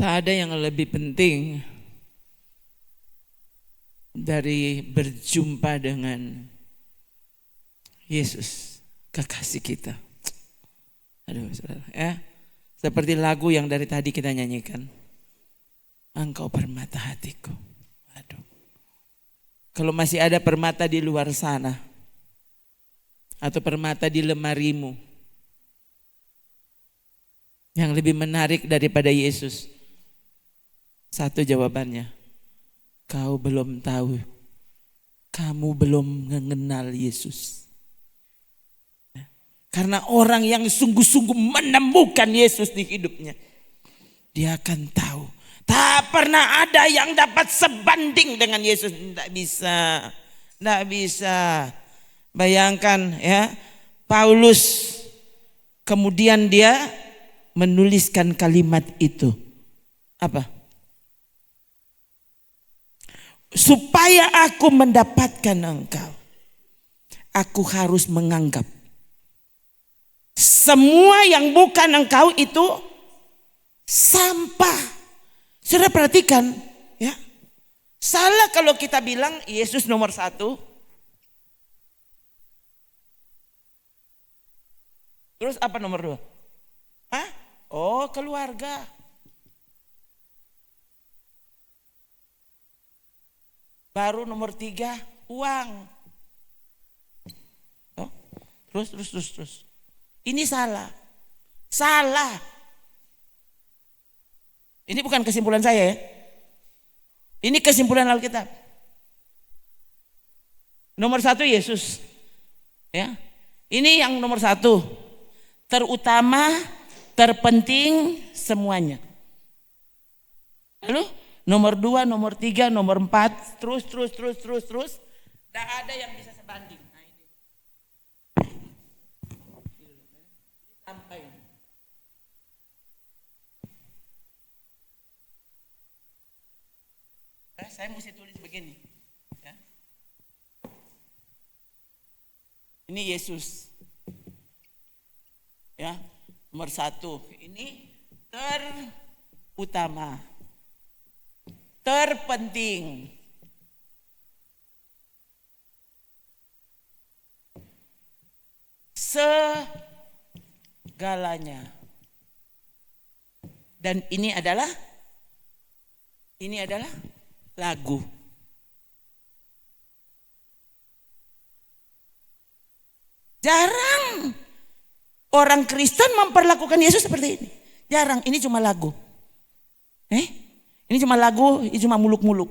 Tak ada yang lebih penting dari berjumpa dengan Yesus, kekasih kita. Aduh, saudara, ya. Seperti lagu yang dari tadi kita nyanyikan. Engkau permata hatiku. Aduh. Kalau masih ada permata di luar sana, atau permata di lemarimu, yang lebih menarik daripada Yesus, satu jawabannya, kau belum tahu, kamu belum mengenal Yesus. Karena orang yang sungguh-sungguh menemukan Yesus di hidupnya, dia akan tahu, tak pernah ada yang dapat sebanding dengan Yesus. Tidak bisa, tidak bisa. Bayangkan ya, Paulus kemudian dia menuliskan kalimat itu. Apa? Supaya aku mendapatkan engkau, aku harus menganggap semua yang bukan engkau itu sampah. Sudah perhatikan ya. Salah kalau kita bilang Yesus nomor satu, terus apa nomor dua? Hah? Oh, keluarga. Baru nomor tiga, uang. Oh, terus. Ini salah. Salah. Ini bukan kesimpulan saya ya. Ini kesimpulan Alkitab. Nomor satu Yesus. Ya. Ini yang nomor satu. Terutama, terpenting semuanya. Lalu nomor dua, nomor tiga, nomor empat, terus. Tidak ada yang bisa sebanding. Nah, ini. Sampai. Saya mesti tulis begini. Ya. Ini Yesus. Ya, nomor satu. Ini terutama, terpenting. Segalanya. Dan ini adalah lagu. Jarang orang Kristen memperlakukan Yesus seperti ini. Jarang, ini cuma lagu. Ini cuma lagu, ini cuma muluk-muluk.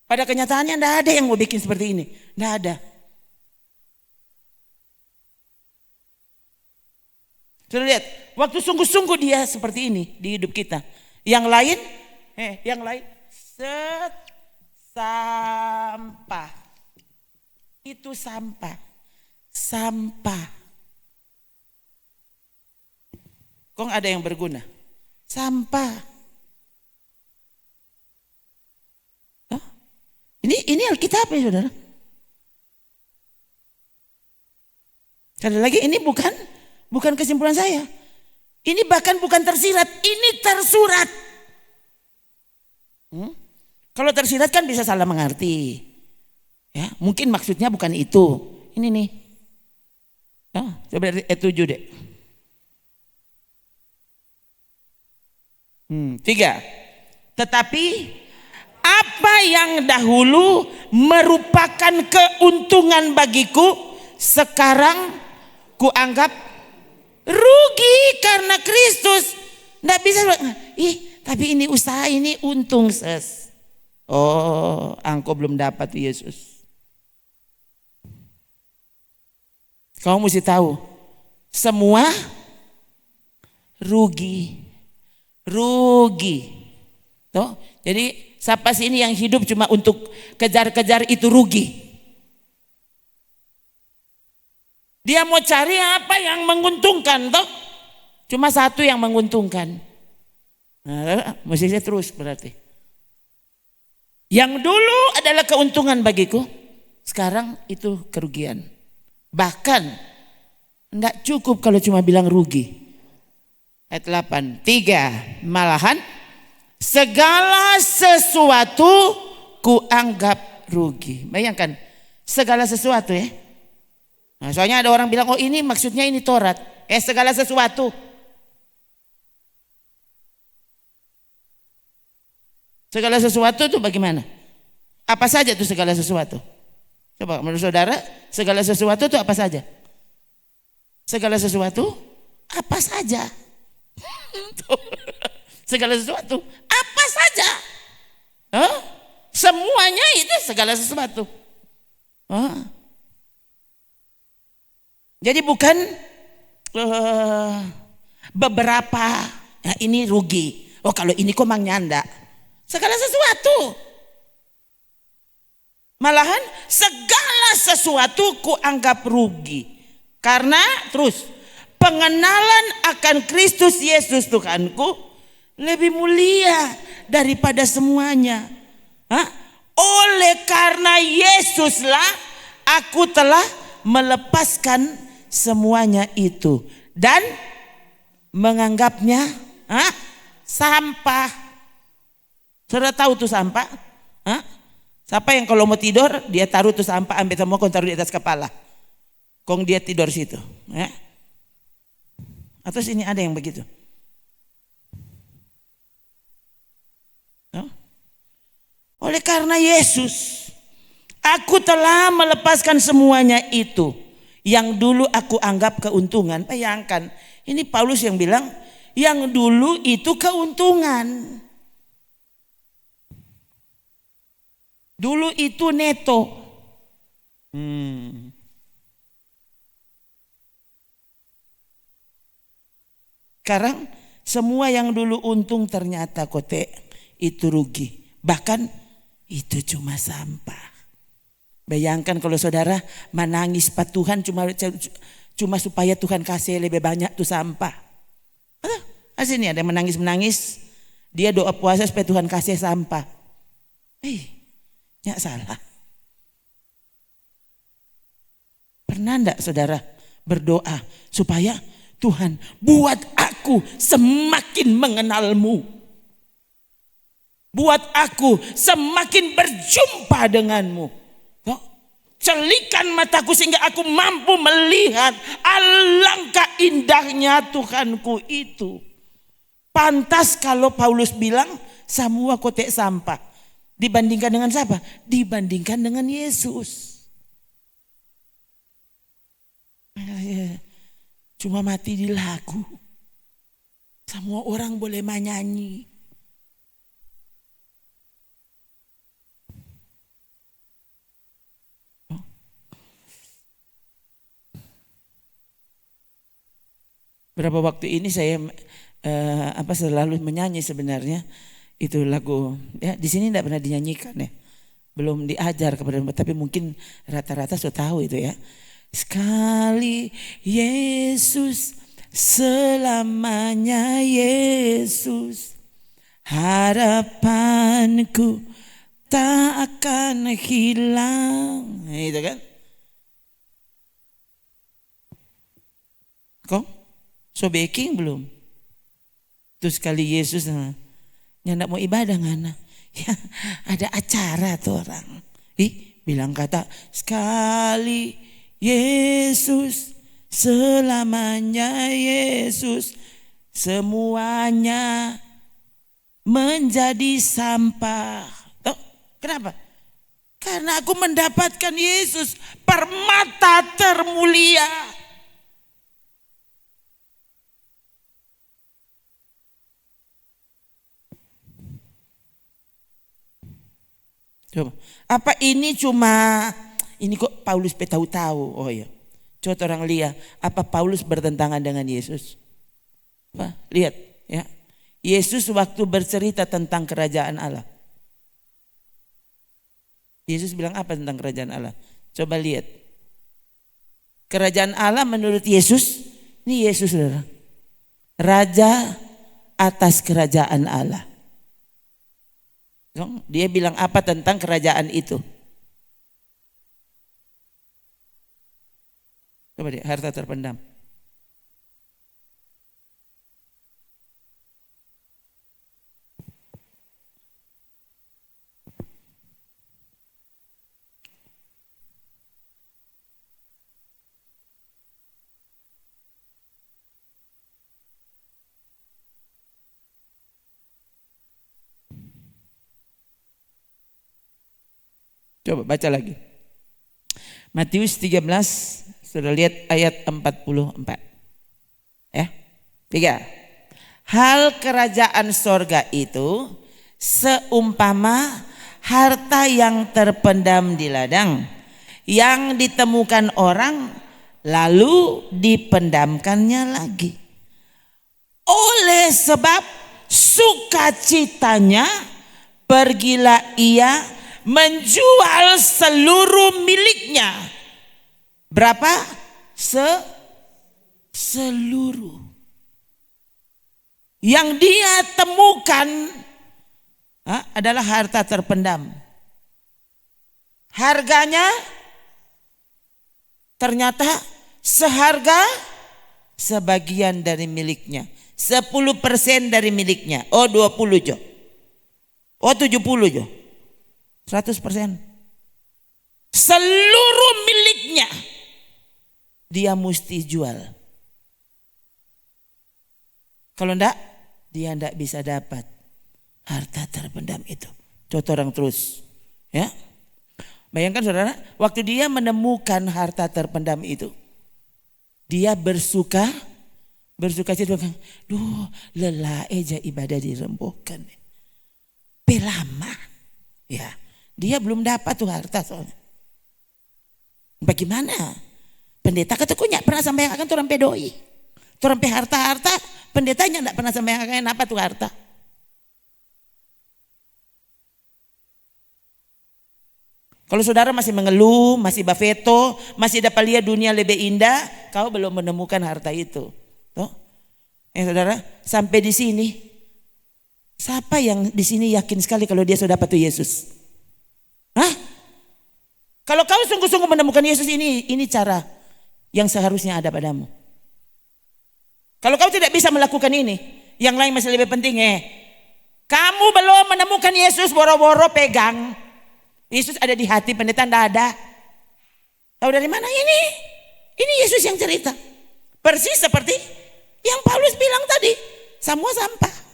Pada kenyataannya tidak ada yang mau bikin seperti ini. Tidak ada. Sudah lihat, waktu sungguh-sungguh dia seperti ini di hidup kita. Yang lain, sampah. Itu sampah. Kok ada yang berguna? Sampah. Hah? Ini Alkitab ya saudara. Sekali lagi ini bukan kesimpulan saya. Ini bahkan bukan tersirat, ini tersurat. Kalau tersirat kan bisa salah mengerti. Ya, mungkin maksudnya bukan itu. Ini nih. Coba ayat 7 deh. 3. Tetapi apa yang dahulu merupakan keuntungan bagiku, sekarang kuanggap rugi karena Kristus. Nggak bisa. Tapi ini usaha, ini untung ses. Oh, engkau belum dapat Yesus. Kamu mesti tahu, semua rugi. Tuh, jadi siapa sih ini yang hidup cuma untuk kejar-kejar itu rugi. Dia mau cari apa yang menguntungkan toh? Cuma satu yang menguntungkan. Nah, mesti saya terus berarti. Yang dulu adalah keuntungan bagiku, sekarang itu kerugian. Bahkan enggak cukup kalau cuma bilang rugi. Ayat 8. 3. Malahan segala sesuatu kuanggap rugi. Bayangkan, segala sesuatu ya. Nah, soalnya ada orang bilang, oh ini maksudnya ini Taurat. Segala sesuatu. Segala sesuatu itu bagaimana? Apa saja itu segala sesuatu? Coba menurut saudara, segala sesuatu itu apa saja? Segala sesuatu apa saja? Segala sesuatu apa saja? Semuanya itu segala sesuatu. Jadi bukan beberapa, ya ini rugi. Oh kalau ini kok mang nyanda. Segala sesuatu. Malahan segala sesuatu kuanggap rugi. Karena terus pengenalan akan Kristus Yesus Tuhanku lebih mulia daripada semuanya. Oleh karena Yesuslah aku telah melepaskan semuanya itu dan menganggapnya sampah. Saudara tahu tuh sampah? Siapa yang kalau mau tidur dia taruh tuh sampah, ambil semua kong taruh di atas kepala. Kong dia tidur situ. Ya. Atau sini ada yang begitu? Oleh karena Yesus, aku telah melepaskan semuanya itu yang dulu aku anggap keuntungan. Bayangkan, ini Paulus yang bilang, yang dulu itu keuntungan. Dulu itu neto. Sekarang semua yang dulu untung ternyata kote itu rugi. Bahkan itu cuma sampah. Bayangkan kalau saudara menangis pada Tuhan cuma supaya Tuhan kasih lebih banyak tuh sampah. Sini ada yang menangis-menangis, dia doa puasa supaya Tuhan kasih sampah. Ya salah. Pernah enggak saudara berdoa supaya Tuhan buat aku semakin mengenalmu. Buat aku semakin berjumpa denganmu. Celikan mataku sehingga aku mampu melihat alangkah indahnya Tuhanku itu. Pantas kalau Paulus bilang semua kotek sampah. Dibandingkan dengan siapa? Dibandingkan dengan Yesus. Cuma mati di lagu. Semua orang boleh menyanyi. Berapa waktu ini saya selalu menyanyi sebenarnya. Itu lagu ya di sini tidak pernah dinyanyikan ya, belum diajar kepada, tapi mungkin rata-rata sudah tahu itu ya. Sekali Yesus, selamanya Yesus, harapanku tak akan hilang. Itu kan? Kok so baking belum? Terus sekali Yesus. Nyandak mau ibadah ngana. Ya, ada acara tuh orang. Bilang kata sekali Yesus, selamanya Yesus, semuanya menjadi sampah. Kenapa? Karena aku mendapatkan Yesus, permata termulia. Coba. Apa ini cuma ini kok Paulus tahu-tahu? Oh ya. Coba orang lihat apa Paulus bertentangan dengan Yesus? Apa? Lihat ya. Yesus waktu bercerita tentang kerajaan Allah. Yesus bilang apa tentang kerajaan Allah? Coba lihat. Kerajaan Allah menurut Yesus, ini Yesus saudara. Raja atas kerajaan Allah. Dia bilang apa tentang kerajaan itu? Coba deh, harta terpendam. Coba baca lagi. Matius 13, sudah lihat ayat 44. Ya. 3. Hal kerajaan sorga itu seumpama harta yang terpendam di ladang, yang ditemukan orang lalu dipendamkannya lagi. Oleh sebab sukacitanya pergilah ia menjual seluruh miliknya. Berapa? Seluruh. Yang dia temukan adalah harta terpendam. Harganya ternyata seharga sebagian dari miliknya. 10% dari miliknya. Oh 20 Jo. Oh 70 Jo. 100%. Seluruh miliknya dia mesti jual. Kalau enggak, dia enggak bisa dapat harta terpendam itu. Contoh orang terus. Ya. Bayangkan saudara, waktu dia menemukan harta terpendam itu, dia bersuka cita. Duh, lelah aja ibadah dirembukan. Pelama. Ya. Dia belum dapat tuh harta soalnya. Bagaimana? Pendeta kata kunya pernah sampai akan turun pedoi. Turun pe harta-harta, pendetanya enggak pernah sampai akan apa tuh harta. Kalau saudara masih mengeluh, masih bafeto, masih dapat lihat dunia lebih indah, kau belum menemukan harta itu. Tuh. Saudara, sampai di sini, siapa yang di sini yakin sekali kalau dia sudah dapat tuh Yesus? Hah? Kalau kau sungguh-sungguh menemukan Yesus ini cara yang seharusnya ada padamu. Kalau kau tidak bisa melakukan ini, yang lain masih lebih penting. Kamu belum menemukan Yesus, boro-boro pegang. Yesus ada di hati, pendeta tidak ada. Tahu dari mana ini? Ini Yesus yang cerita. Persis seperti yang Paulus bilang tadi. Semua sampah.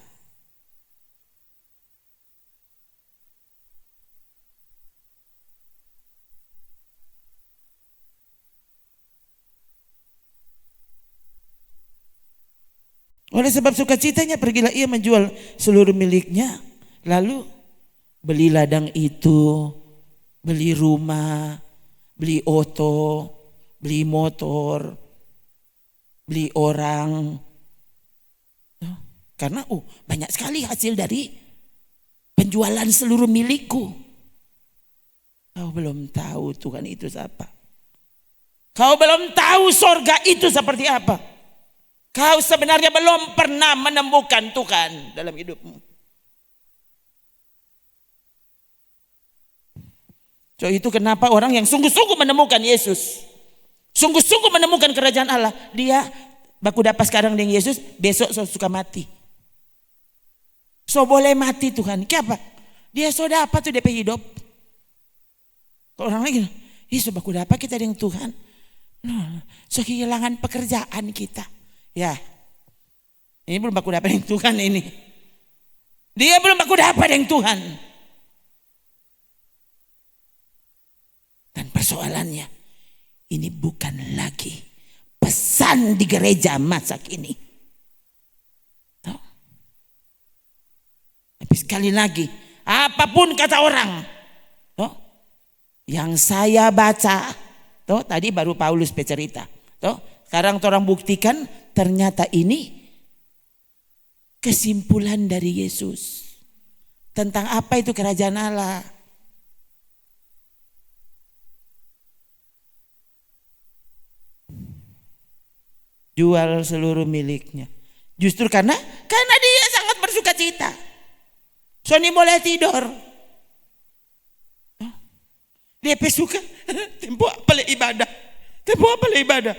Oleh sebab sukacitanya pergilah ia menjual seluruh miliknya. Lalu beli ladang itu, beli rumah, beli oto, beli motor, beli orang. Karena banyak sekali hasil dari penjualan seluruh milikku. Kau belum tahu Tuhan itu siapa. Kau belum tahu sorga itu seperti apa. Kau sebenarnya belum pernah menemukan Tuhan dalam hidupmu. So itu kenapa orang yang sungguh-sungguh menemukan Yesus, sungguh-sungguh menemukan kerajaan Allah, dia baku dapat sekarang dengan Yesus, besok so suka mati. So boleh mati Tuhan. Kenapa? Dia so dapat tuh DP hidup. Kalau orang lagi, so baku dapat kita dengan Tuhan. So kehilangan pekerjaan kita. Ya, ini belum baku dapat dengan Tuhan ini. Dia belum baku dapat dengan Tuhan. Dan persoalannya, ini bukan lagi pesan di gereja masa kini. Tuh. Tapi sekali lagi, apapun kata orang, tuh, yang saya baca, tuh, tadi baru Paulus bercerita, tuh, sekarang orang buktikan ternyata ini kesimpulan dari Yesus tentang apa itu kerajaan Allah. Jual seluruh miliknya. Justru karena dia sangat bersuka cita. Sony boleh tidur. Dia suka tempo apa le ibadah. Tempo apa le ibadah.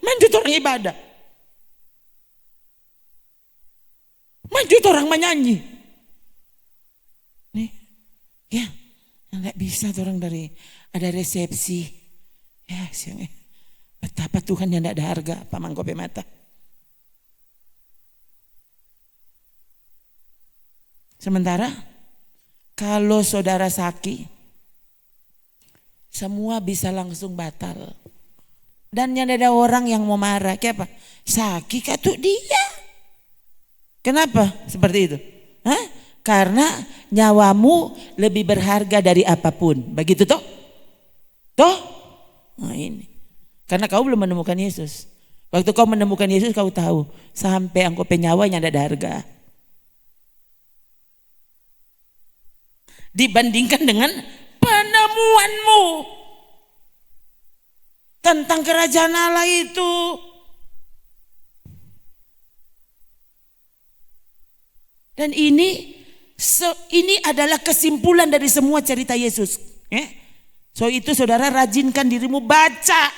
Manjut orang ibadah. Manjut orang menyanyi. Nih, ya, nggak bisa orang dari ada resepsi. Ya, siang. Betapa Tuhan yang tidak ada harga, pamang kopi mata. Sementara kalau saudara sakit, semua bisa langsung batal. Dan yang ada orang yang mau marah, kenapa? Sakit katuk dia. Kenapa seperti itu? Hah? Karena nyawamu lebih berharga dari apapun. Begitu toh? Toh? Nah ini. Karena kau belum menemukan Yesus. Waktu kau menemukan Yesus kau tahu. Sampai engkau penyawanya tidak ada harga. Dibandingkan dengan penemuanmu. Tentang kerajaan Allah itu. Dan ini adalah kesimpulan dari semua cerita Yesus. So itu saudara rajinkan dirimu baca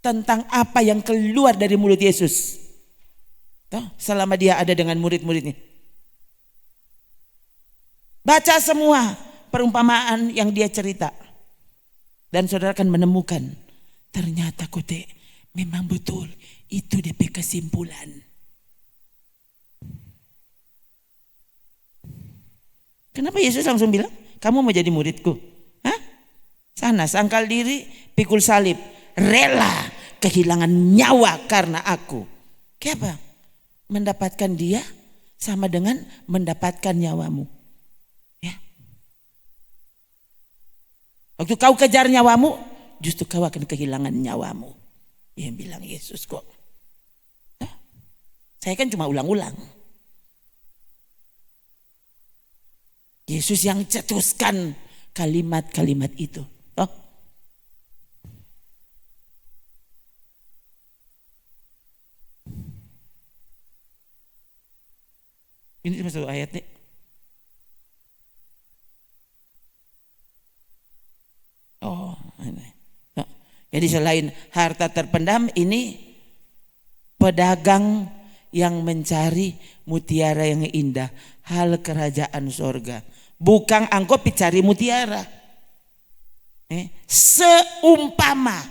tentang apa yang keluar dari mulut Yesus. Selama dia ada dengan murid-muridnya. Baca semua perumpamaan yang dia cerita. Dan saudara akan menemukan. Ternyata kote memang betul. Itu DP kesimpulan. Kenapa Yesus langsung bilang, kamu mau jadi muridku? Hah? Sana sangkal diri, pikul salib. Rela kehilangan nyawa karena aku. Kenapa? Mendapatkan dia sama dengan mendapatkan nyawamu. Ya. Waktu kau kejar nyawamu, justru kau akan kehilangan nyawamu. Yang bilang Yesus kok. Hah? Saya kan cuma ulang-ulang. Yesus yang cetuskan kalimat-kalimat itu. Ini cuma satu ayat nih. Ini. Jadi selain harta terpendam, ini pedagang yang mencari mutiara yang indah, hal kerajaan sorga. Bukan engkau cari mutiara. Seumpama.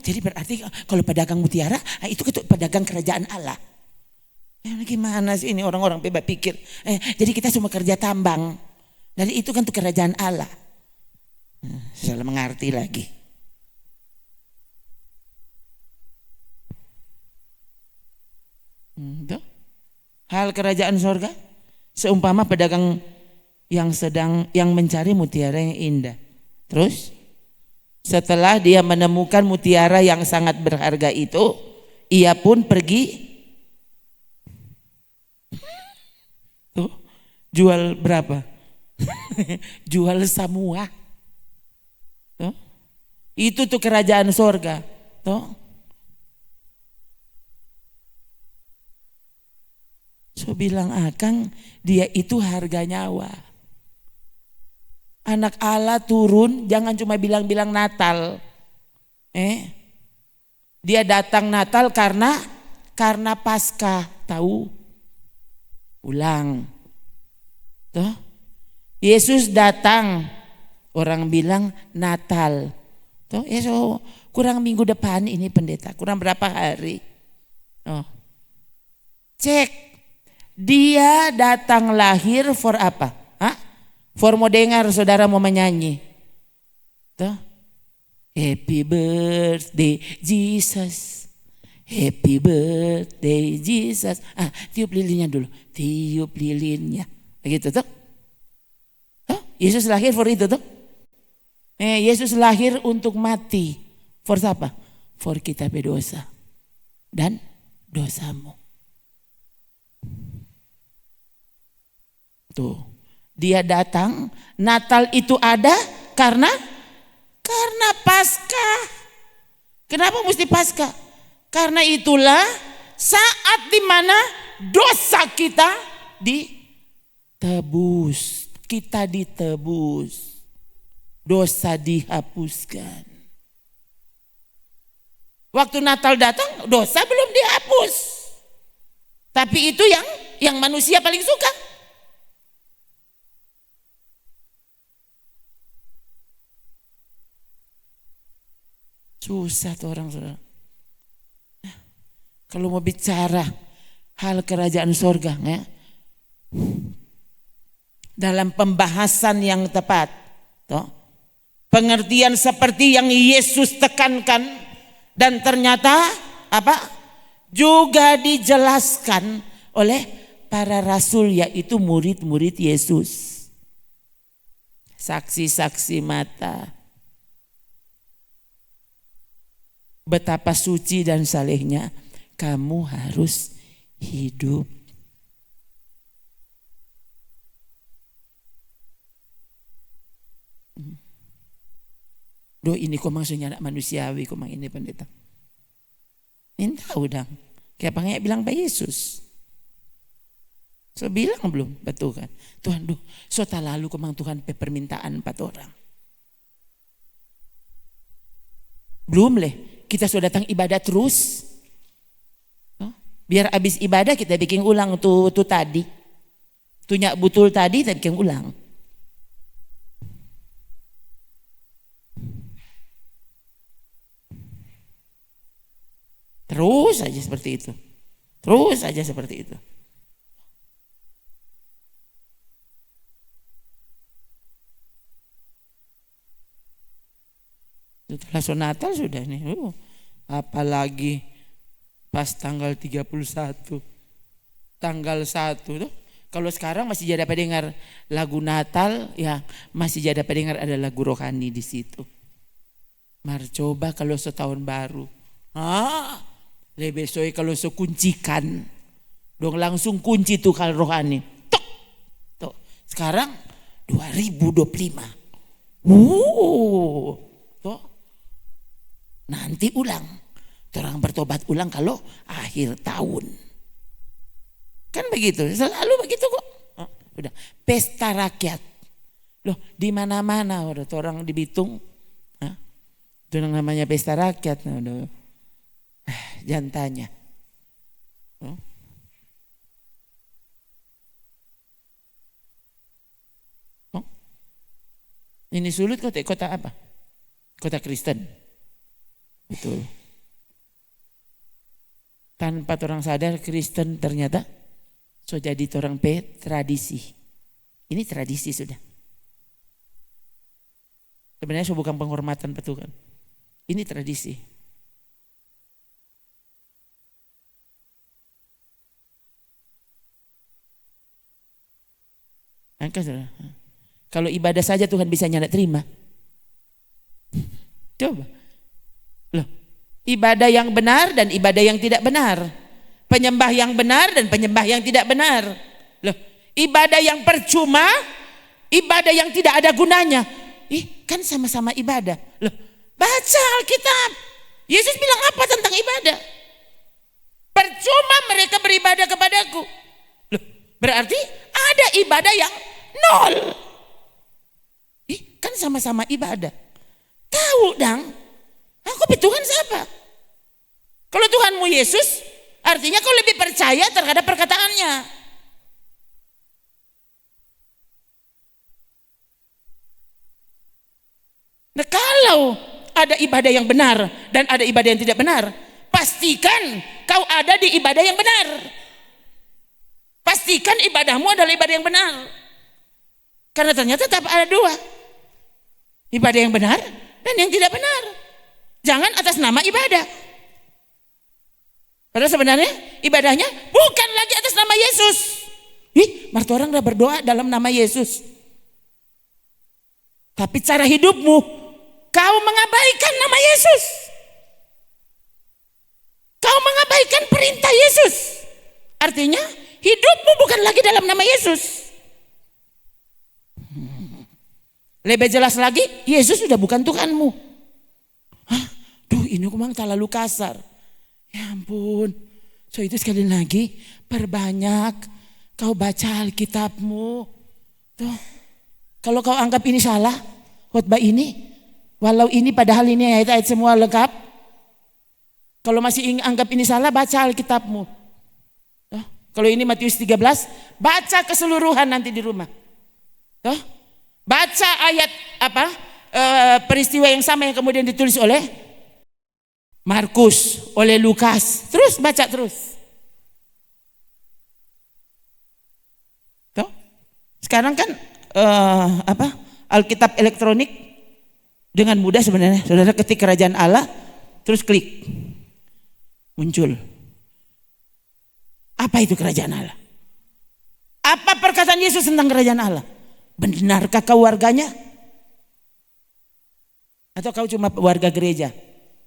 Jadi berarti kalau pedagang mutiara itu pedagang kerajaan Allah. Gimana sih ini orang-orang pikir? Jadi kita cuma kerja tambang. Dan itu kan kerajaan Allah. Salah mengerti lagi. Hal kerajaan sorga seumpama pedagang yang mencari mutiara yang indah. Terus setelah dia menemukan mutiara yang sangat berharga itu, ia pun pergi. Tuh, jual berapa? Jual semua. Tuh. Itu kerajaan sorga. Tuh. So bilang Akang, dia itu harga nyawa. Anak Allah turun, jangan cuma bilang-bilang Natal. Dia datang Natal karena Paskah, tahu? Ulang. Tuh. Yesus datang, orang bilang Natal. Tuh, so kurang minggu depan ini pendeta, kurang berapa hari? Cek. Dia datang lahir for apa? For mau dengar saudara mau menyanyi. Tuh. Happy birthday Jesus. Happy birthday Jesus. Tiup lilinnya dulu. Tiup lilinnya. Begitu tuh. Yesus lahir for itu tuh. Yesus lahir untuk mati. For apa? For kita berdosa. Dan dosamu. Tuh, dia datang, Natal itu ada karena Paskah. Kenapa mesti Paskah? Karena itulah saat dimana dosa kita ditebus, kita ditebus, dosa dihapuskan. Waktu Natal datang, dosa belum dihapus, tapi itu yang manusia paling suka. Susah tuh orang saudara. Kalau mau bicara hal kerajaan sorga, dalam pembahasan yang tepat. Toh, pengertian seperti yang Yesus tekankan dan ternyata apa? Juga dijelaskan oleh para rasul, yaitu murid-murid Yesus. Saksi-saksi mata. Betapa suci dan salehnya kamu harus hidup. Doh, ini kok maksudnya anak manusiawi, kok mang ini pendeta. Minta udang. Kayak panggil bilang Pak Yesus. So bilang belum, betul kan? Tuhan, duh, so tak lalu kemang Tuhan permintaan 4 orang. Belum leh, kita sudah datang ibadah terus. Biar habis ibadah kita bikin ulang tuh tadi. Tuh nyak betul tadi kita bikin ulang. Terus saja seperti itu. Terus saja seperti itu. Setelah Natal sudah nih. Apalagi pas tanggal 31. Tanggal 1 tuh. Kalau sekarang masih jadi dapat dengar lagu Natal, ya masih jadi dapat dengar ada lagu rohani di situ. Mari coba kalau setahun baru. Lebih soy kalau sekuncikan, dong langsung kunci tuh kalau rohani. Tok, tok. Sekarang 2025. Tok. Nanti ulang. Orang bertobat ulang kalau akhir tahun. Kan begitu, selalu begitu kok. Udah, pesta rakyat. Loh, di mana-mana udah orang di Bitung. Itu yang namanya pesta rakyat. Udah. Jangan tanya. Ini sulit kota apa? Kota Kristen. Betul. Tanpa orang sadar Kristen ternyata so jadi orang tradisi. Ini tradisi sudah. Sebenarnya so bukan penghormatan betul kan. Ini tradisi. Kalau ibadah saja Tuhan bisa nyanda terima. Coba. Loh, ibadah yang benar dan ibadah yang tidak benar. Penyembah yang benar dan penyembah yang tidak benar. Loh, ibadah yang percuma, ibadah yang tidak ada gunanya. Kan sama-sama ibadah. Loh, baca Alkitab. Yesus bilang apa tentang ibadah? Percuma mereka beribadah kepadaku. Loh, berarti ada ibadah yang nol. Kan sama-sama ibadah. Tahu dong, aku Tuhan siapa? Kalau Tuhanmu Yesus, artinya kau lebih percaya terhadap perkataannya. Nah, kalau ada ibadah yang benar dan ada ibadah yang tidak benar, pastikan kau ada di ibadah yang benar. Pastikan ibadahmu adalah ibadah yang benar. Karena ternyata tetap ada dua. Ibadah yang benar dan yang tidak benar. Jangan atas nama ibadah. Padahal sebenarnya ibadahnya bukan lagi atas nama Yesus. Martu orang udah berdoa dalam nama Yesus. Tapi cara hidupmu, kau mengabaikan nama Yesus. Kau mengabaikan perintah Yesus. Artinya hidupmu bukan lagi dalam nama Yesus. Lebih jelas lagi, Yesus sudah bukan Tuhanmu. Duh, ini memang terlalu kasar. Ya ampun. So itu sekali lagi, perbanyak kau baca Alkitabmu. Tuh, kalau kau anggap ini salah, khotbah ini, walau ini padahal ini ayat-ayat semua lengkap. Kalau masih anggap ini salah, baca Alkitabmu. Tuh, kalau ini Matius 13, baca keseluruhan nanti di rumah. Tuh. Baca ayat peristiwa yang sama yang kemudian ditulis oleh Markus, oleh Lukas. Terus baca terus. Tuh. Sekarang kan Alkitab elektronik dengan mudah sebenarnya. Saudara ketik kerajaan Allah, terus klik, muncul. Apa itu kerajaan Allah? Apa perkataan Yesus tentang kerajaan Allah? Benarkah kau warganya? Atau kau cuma warga gereja?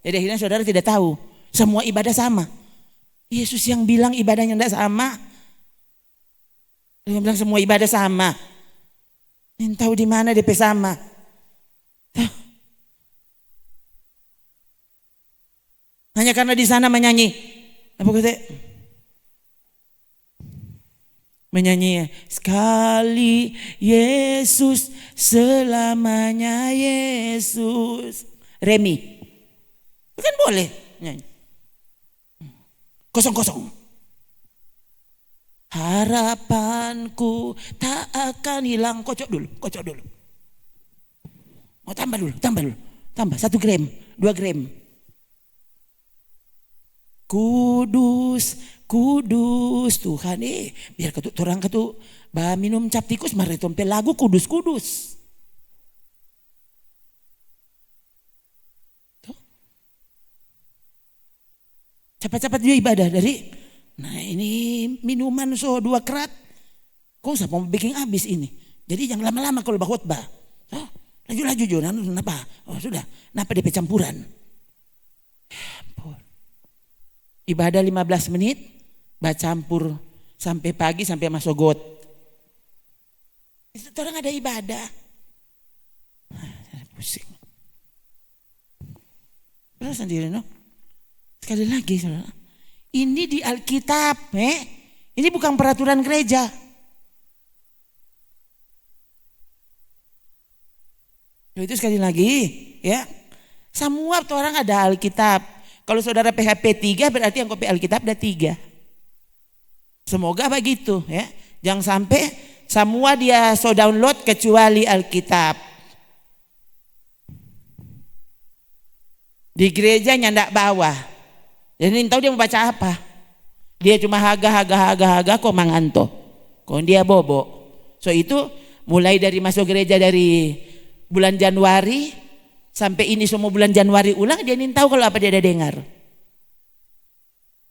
Jadi akhirnya saudara tidak tahu. Semua ibadah sama. Yesus yang bilang ibadahnya tidak sama. Dia bilang semua ibadah sama. Yang tahu di mana DP sama. Hanya karena di sana menyanyi. Apa kata? Menyanyi sekali Yesus, selamanya Yesus. Remi. Itu kan boleh nyanyi. Kosong-kosong. Harapanku tak akan hilang. Kocok dulu. Oh tambah dulu. Tambah 1 gram, 2 gram. Kudus Tuhan biar ketuk orang ketuk bah minum cap tikus mari tompe lagu kudus. Cepat-cepat dia ibadah dari nah ini minuman 2 kerat. Kau usah mau bikin habis ini. Jadi jangan lama-lama kalau khotbah. Laju-laju jonan kenapa? Oh sudah, kenapa DP campuran? Ibadah 15 menit, campur sampai pagi sampai masuk got. Itu orang ada ibadah. Pusing. Terus sendiri no. Sekali lagi saudara. Ini di Alkitab, Ini bukan peraturan gereja. Itu sekali lagi, ya. Semua orang ada Alkitab. Kalau saudara PHP 3 berarti yang kopi Alkitab ada 3. Semoga begitu ya. Jangan sampai semua dia download kecuali Alkitab. Di gereja nyandak bawah. Jadi tahu dia mau baca apa. Dia cuma haga kok manganto. Kok dia bobo. So itu mulai dari masuk gereja dari bulan Januari sampai ini semua bulan Januari ulang dia ingin tahu kalau apa dia ada dengar.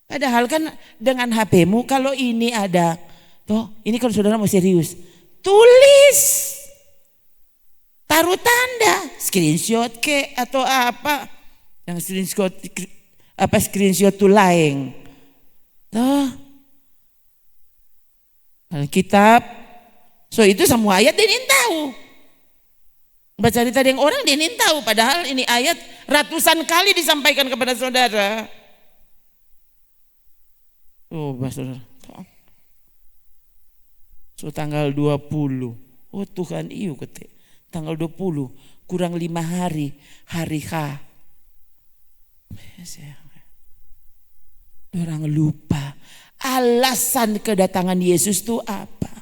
Padahal kan dengan HP-mu kalau ini ada, ini kalau saudara mau serius, tulis, taruh tanda, screenshot ke atau apa, yang screenshot tuh lain, Alkitab, so itu semua ayat dia ingin tahu. Baca cerita dengan orang dia ingin tahu padahal ini ayat ratusan kali disampaikan kepada saudara. Oh, saudara. So tanggal 20. Oh Tuhan iyo kete. Tanggal 20 kurang 5 hari H. Orang lupa alasan kedatangan Yesus itu apa?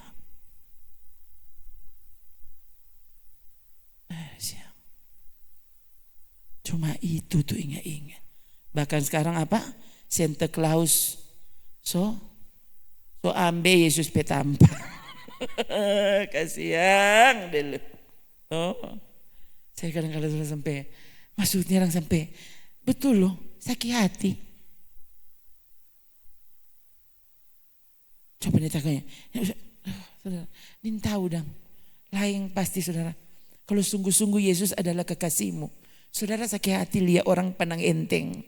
Cuma itu tuh ingat-ingat. Bahkan sekarang apa? Santa Claus so ambil Yesus petampa. Kasihan dulu. Saya kadang-kadang sampai maksudnya orang sampai betul loh sakit hati. Coba ditanya, saudara, ini tahu dong. Lain pasti saudara. Kalau sungguh-sungguh Yesus adalah kekasihmu. Saudara sakit hati lihat orang pandang enteng.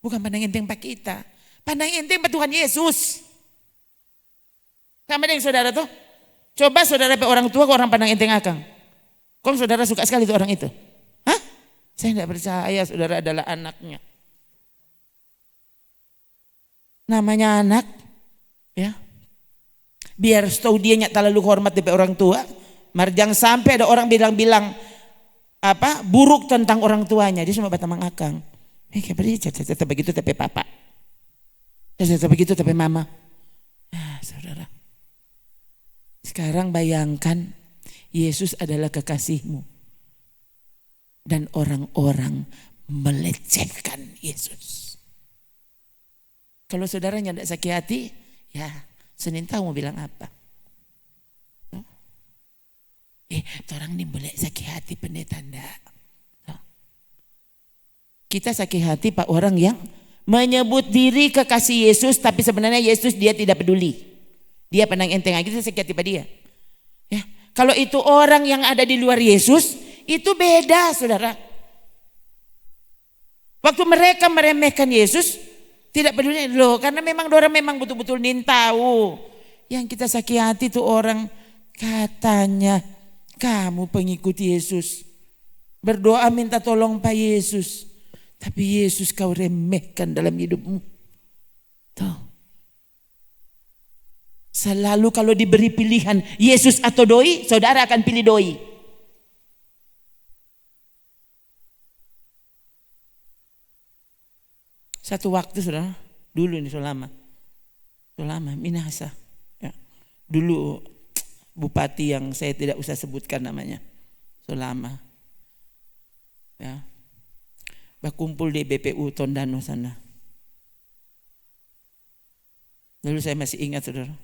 Bukan pandang enteng pak kita. Pandang enteng pak Tuhan Yesus. Sama dengan saudara tuh. Coba saudara orang tua ke orang pandang enteng akang. Kok saudara suka sekali tuh orang itu? Hah? Saya tidak percaya saudara adalah anaknya. Namanya anak. Ya. Biar tahu dia nyak terlalu hormat dari orang tua. Jangan sampai ada orang bilang-bilang buruk tentang orang tuanya. Dia cuma batamang akang. Kayak cerita begitu tapi papa. Cerita begitu tapi mama. Saudara. Sekarang bayangkan Yesus adalah kekasihmu. Dan orang-orang melecehkan Yesus. Kalau saudaranya tidak sakit hati, ya Senin tahu mau bilang apa. orang ini boleh sakit hati pendeta enggak. Kita sakit hati Pak orang yang menyebut diri kekasih Yesus tapi sebenarnya Yesus dia tidak peduli. Dia pandang enteng aja, kita sakit hati pada dia. Ya, kalau itu orang yang ada di luar Yesus itu beda saudara. Waktu mereka meremehkan Yesus tidak peduli loh karena memang orang memang betul-betul tahu. Yang kita sakit hati itu orang katanya kamu pengikut Yesus. Berdoa minta tolong Pak Yesus. Tapi Yesus kau remehkan dalam hidupmu. Tuh. Selalu kalau diberi pilihan Yesus atau doi, saudara akan pilih doi. Satu waktu saudara, dulu ini sudah lama Minahasa. Ya. Dulu bupati yang saya tidak usah sebutkan namanya, sudah lama. Ya. Berkumpul di BPU Tondano sana. Lalu saya masih ingat saudara,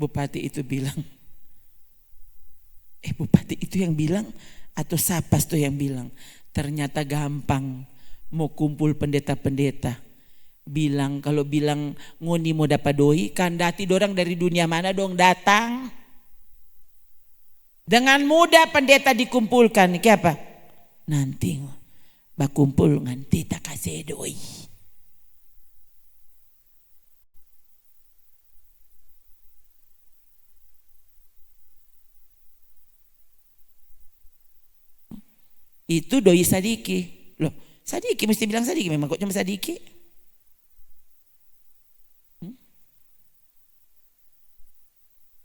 bupati itu bilang, bupati itu yang bilang atau Sapas tuh yang bilang, ternyata gampang mau kumpul pendeta-pendeta. Bilang kalau bilang ngoni mau dapat doi, kandati dorang dari dunia mana dong datang. Dengan mudah pendeta dikumpulkan, kayak apa? Nanti bakumpul nganti tak kasih doi. Itu doi sadiki. Loh, sadiki mesti bilang sadiki, memang kok cuma sadiki.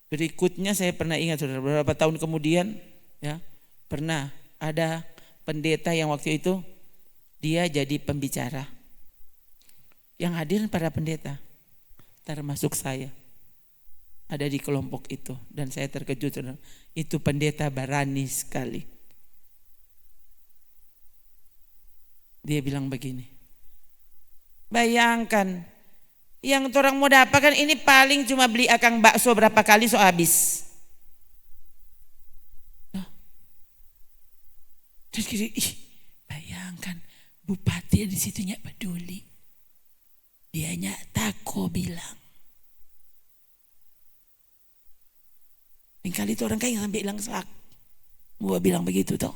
Berikutnya saya pernah ingat saudara, beberapa tahun kemudian ya, pernah ada pendeta yang waktu itu dia jadi pembicara. Yang hadir para pendeta, termasuk saya. Ada di kelompok itu dan saya terkejut saudara. Itu pendeta berani sekali. Dia bilang begini, bayangkan yang orang mau dapatkan ini paling cuma beli akang bakso berapa kali so habis. Terus kira, bayangkan bupati di situ nyak peduli. Dia nyak tako bilang. Kali itu orang kaya sampai hilang selak. Gua bilang begitu toh.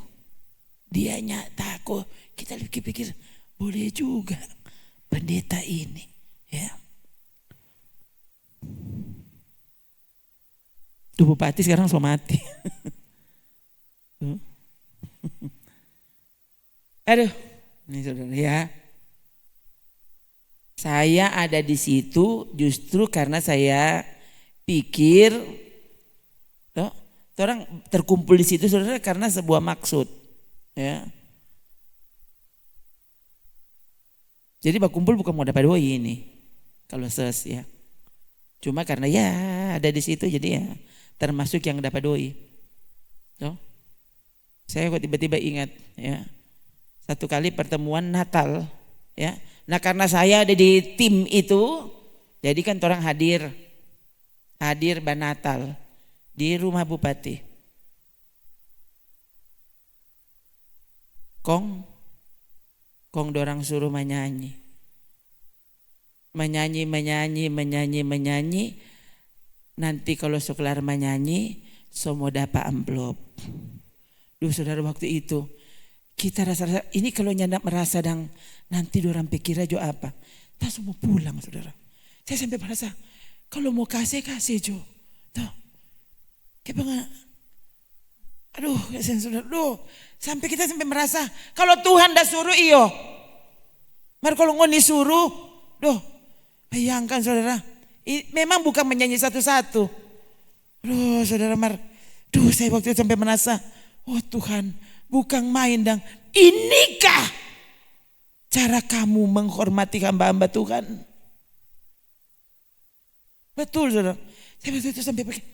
Dia nyak tako. Kita pikir boleh juga pendeta ini, ya. Tuh bupati sekarang so mati. Aduh, ini saudara ya. Saya ada di situ justru karena saya pikir, orang terkumpul di situ saudara karena sebuah maksud, ya. Jadi berkumpul bukan mau dapat doi ini, kalau ses ya. Cuma karena ya ada di situ jadi ya termasuk yang dapat doi. Tuh. Saya kok tiba-tiba ingat ya. Satu kali pertemuan Natal ya. Nah karena saya ada di tim itu, jadi kan orang hadir Natal di rumah bupati. Kong dorang suruh menyanyi. Menyanyi. Nanti kalau sekelar menyanyi, semua dapat amplop. Duh saudara waktu itu kita rasa ini kalau nyandak merasa dang nanti dorang pikir aja apa. Tak semua pulang saudara. Saya sampai merasa kalau mau kasih jo. Tuh. Kayak aduh saudara. Sampai kita sampai merasa kalau Tuhan dah suruh iyo. Mar kalau ngoni suruh, bayangkan saudara. Memang bukan menyanyi satu-satu. Saudara Mar. Saya waktu itu sampai merasa, oh Tuhan, bukan main dang. Inikah cara kamu menghormati hamba-hamba Tuhan? Betul saudara. Saya waktu itu sampai pikir,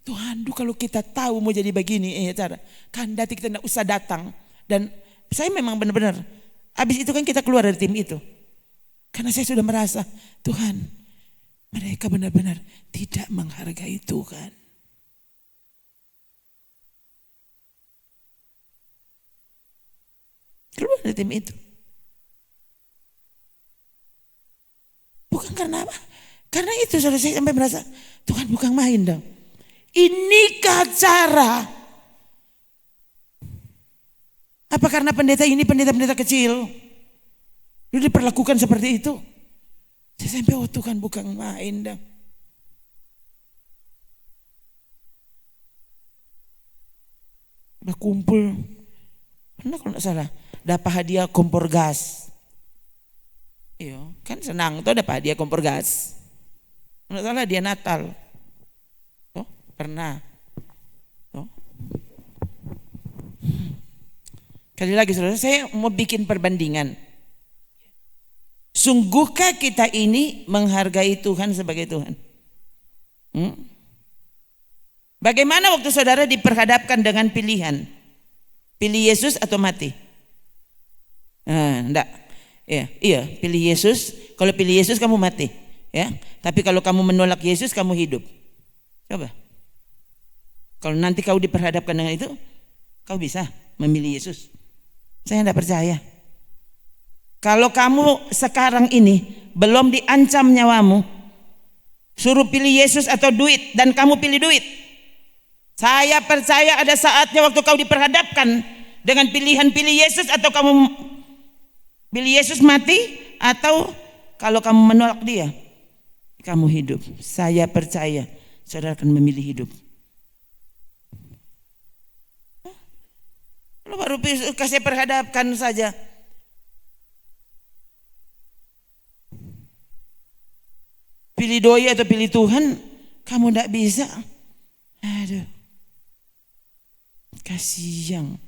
Tuhan, kalau kita tahu mau jadi begini cara, kandati kita tidak usah datang. Dan saya memang benar-benar, habis itu kan kita keluar dari tim itu. Karena saya sudah merasa, Tuhan, mereka benar-benar tidak menghargai Tuhan. dari tim itu. Bukan karena apa? Karena itu saudara, saya sampai merasa Tuhan bukan main dong. Inikah cara? Apa karena pendeta ini pendeta-pendeta kecil lu diperlakukan seperti itu? Saya sampai Tuhan bukan main dong. Berkumpul, pernah kalau tidak salah dapat hadiah kompor gas. Iya, kan senang tuh dapat hadiah kompor gas. Tidak salah dia Natal. Tuh, pernah. Tuh. Kali lagi saudara, saya mau bikin perbandingan. Sungguhkah kita ini menghargai Tuhan sebagai Tuhan? Bagaimana waktu saudara diperhadapkan dengan pilihan? Pilih Yesus atau mati? Enggak. Iya, pilih Yesus. Kalau pilih Yesus kamu mati, ya. Tapi kalau kamu menolak Yesus kamu hidup. Coba. Kalau nanti kau diperhadapkan dengan itu, kau bisa memilih Yesus. Saya tidak percaya. Kalau kamu sekarang ini belum diancam nyawamu, suruh pilih Yesus atau duit, dan kamu pilih duit. Saya percaya ada saatnya waktu kau diperhadapkan dengan pilihan pilih Yesus atau kamu pilih Yesus mati, atau kalau kamu menolak dia, kamu hidup. Saya percaya saudara akan memilih hidup. Lu baru kasih perhadapkan saja. Pilih doi atau pilih Tuhan, kamu tidak bisa. Aduh, kasihan.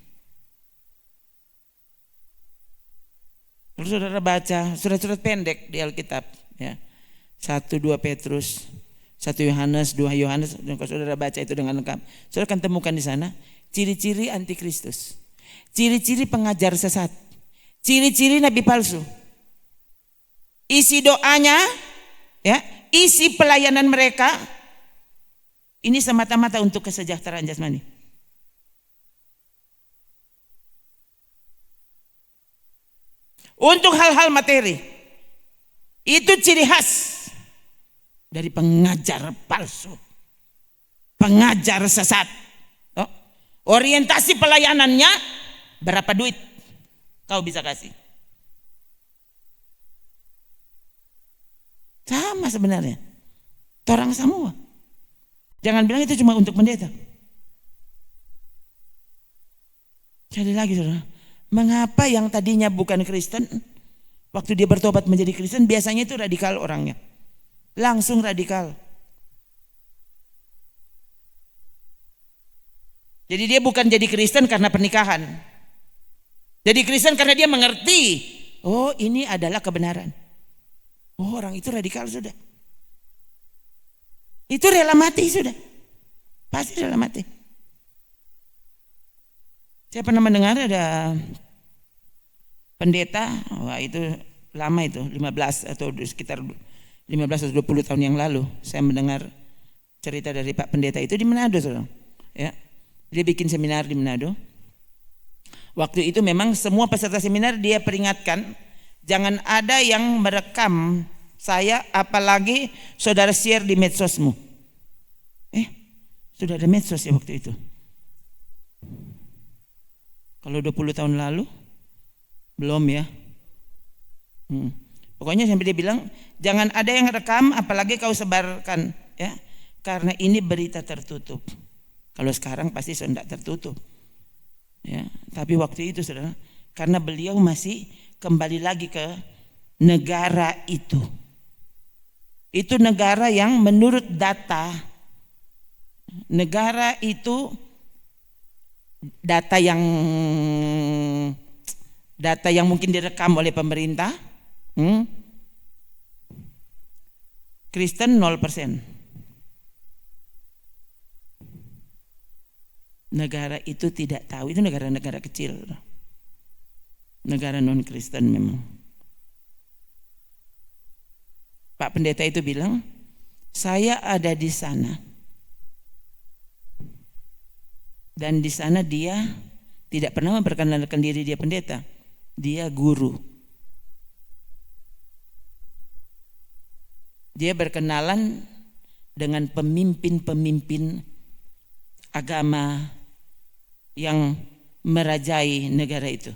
Lalu saudara baca surat-surat pendek di Alkitab, ya. 1-2 Petrus, 1 Yohanes, 2 Yohanes. Kalau saudara baca itu dengan lengkap, saudara akan temukan di sana ciri-ciri antikristus, ciri-ciri pengajar sesat, ciri-ciri nabi palsu, isi doanya, ya, isi pelayanan mereka. Ini semata-mata untuk kesejahteraan jasmani. Untuk hal-hal materi. Itu ciri khas dari pengajar palsu, pengajar sesat. Orientasi pelayanannya berapa duit kau bisa kasih. Sama sebenarnya. Orang semua. Jangan bilang itu cuma untuk pendeta. Sekali lagi saudara, mengapa yang tadinya bukan Kristen, waktu dia bertobat menjadi Kristen, biasanya itu radikal orangnya. Langsung radikal. Jadi dia bukan jadi Kristen karena pernikahan. Jadi Kristen karena dia mengerti, oh ini adalah kebenaran. Oh, orang itu radikal sudah. Itu rela mati sudah. Pasti rela mati. Saya pernah mendengar ada pendeta, wah itu lama itu, 15 atau sekitar 15 atau 20 tahun yang lalu. Saya mendengar cerita dari Pak Pendeta itu di Manado, saudara. Ya. Dia bikin seminar di Manado. Waktu itu memang semua peserta seminar dia peringatkan, jangan ada yang merekam saya, apalagi saudara share di medsosmu. Sudah ada medsos ya waktu itu. Kalau 20 tahun lalu belum ya. Pokoknya sampai dia bilang jangan ada yang rekam apalagi kau sebarkan, ya. Karena ini berita tertutup. Kalau sekarang pasti sudah tidak tertutup. Ya, tapi waktu itu saudara, karena beliau masih kembali lagi ke negara itu. Itu negara yang menurut data, negara itu data yang mungkin direkam oleh pemerintah, Kristen 0%. Negara itu tidak tahu, itu negara-negara kecil, negara non-Kristen memang. Pak Pendeta itu bilang, saya ada di sana, dan di sana dia tidak pernah memperkenalkan diri dia pendeta, Dia guru. Dia berkenalan dengan pemimpin-pemimpin agama yang merajai negara itu.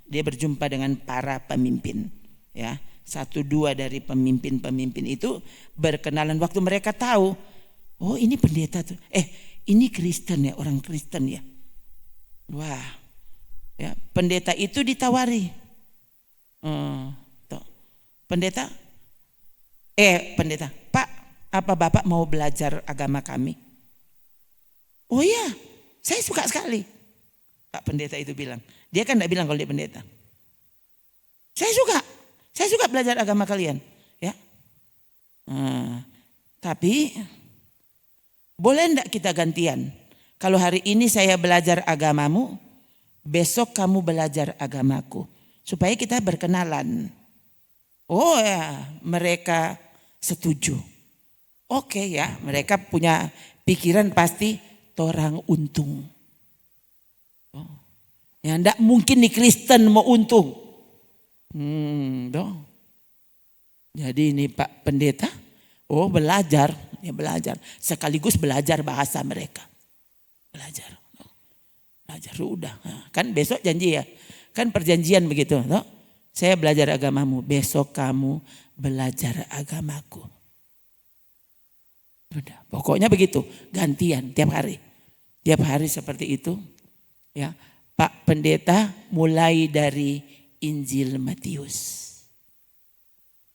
Dia berjumpa dengan para pemimpin. Ya, 1-2 dari pemimpin-pemimpin itu berkenalan. Waktu mereka tahu, oh ini pendeta tuh, ini Kristen ya, orang Kristen ya. Wah, ya pendeta itu ditawari. Pendeta, Pak, apa Bapak mau belajar agama kami? Oh iya, saya suka sekali. Pak pendeta itu bilang, dia kan tidak bilang kalau dia pendeta. Saya suka belajar agama kalian, ya. Tapi boleh enggak kita gantian? Kalau hari ini saya belajar agamamu, besok kamu belajar agamaku, supaya kita berkenalan. Oh ya, mereka setuju. Oke ya, mereka punya pikiran pasti torang untung. Ya enggak mungkin nih Kristen mau untung. Dong. Jadi ini Pak Pendeta, belajar, ya belajar. Sekaligus belajar bahasa mereka. Belajar udah. Kan besok janji ya, kan perjanjian begitu. No? Saya belajar agamamu, besok kamu belajar agamaku. Udah, pokoknya begitu, gantian tiap hari. Tiap hari seperti itu. Ya, Pak Pendeta mulai dari Injil Matius.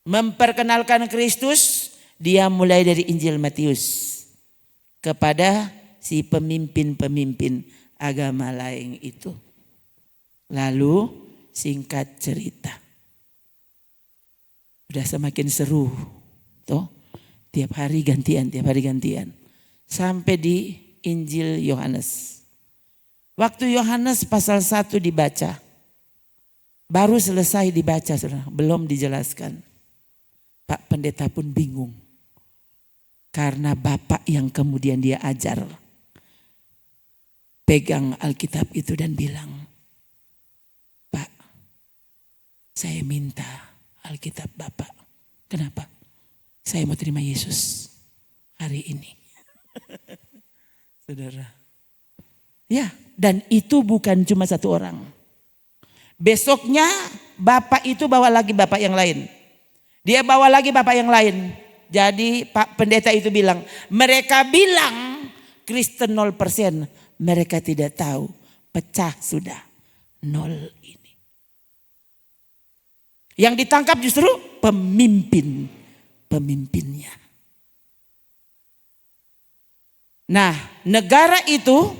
Memperkenalkan Kristus, dia mulai dari Injil Matius kepada si pemimpin-pemimpin agama lain itu. Lalu singkat cerita, udah semakin seru, toh tiap hari gantian, sampai di Injil Yohanes. Waktu Yohanes pasal 1 dibaca, baru selesai dibaca, belum dijelaskan. Pak Pendeta pun bingung, karena Bapak yang kemudian dia ajar pegang Alkitab itu dan bilang, Pak, saya minta Alkitab Bapak. Kenapa? Saya mau terima Yesus hari ini. Saudara. Ya, dan itu bukan cuma satu orang. Besoknya Bapak itu bawa lagi Bapak yang lain. Dia bawa lagi Bapak yang lain. Jadi Pak Pendeta itu bilang, mereka bilang Kristen 0%. Mereka tidak tahu, pecah sudah 0 ini. Yang ditangkap justru pemimpinnya. Nah, negara itu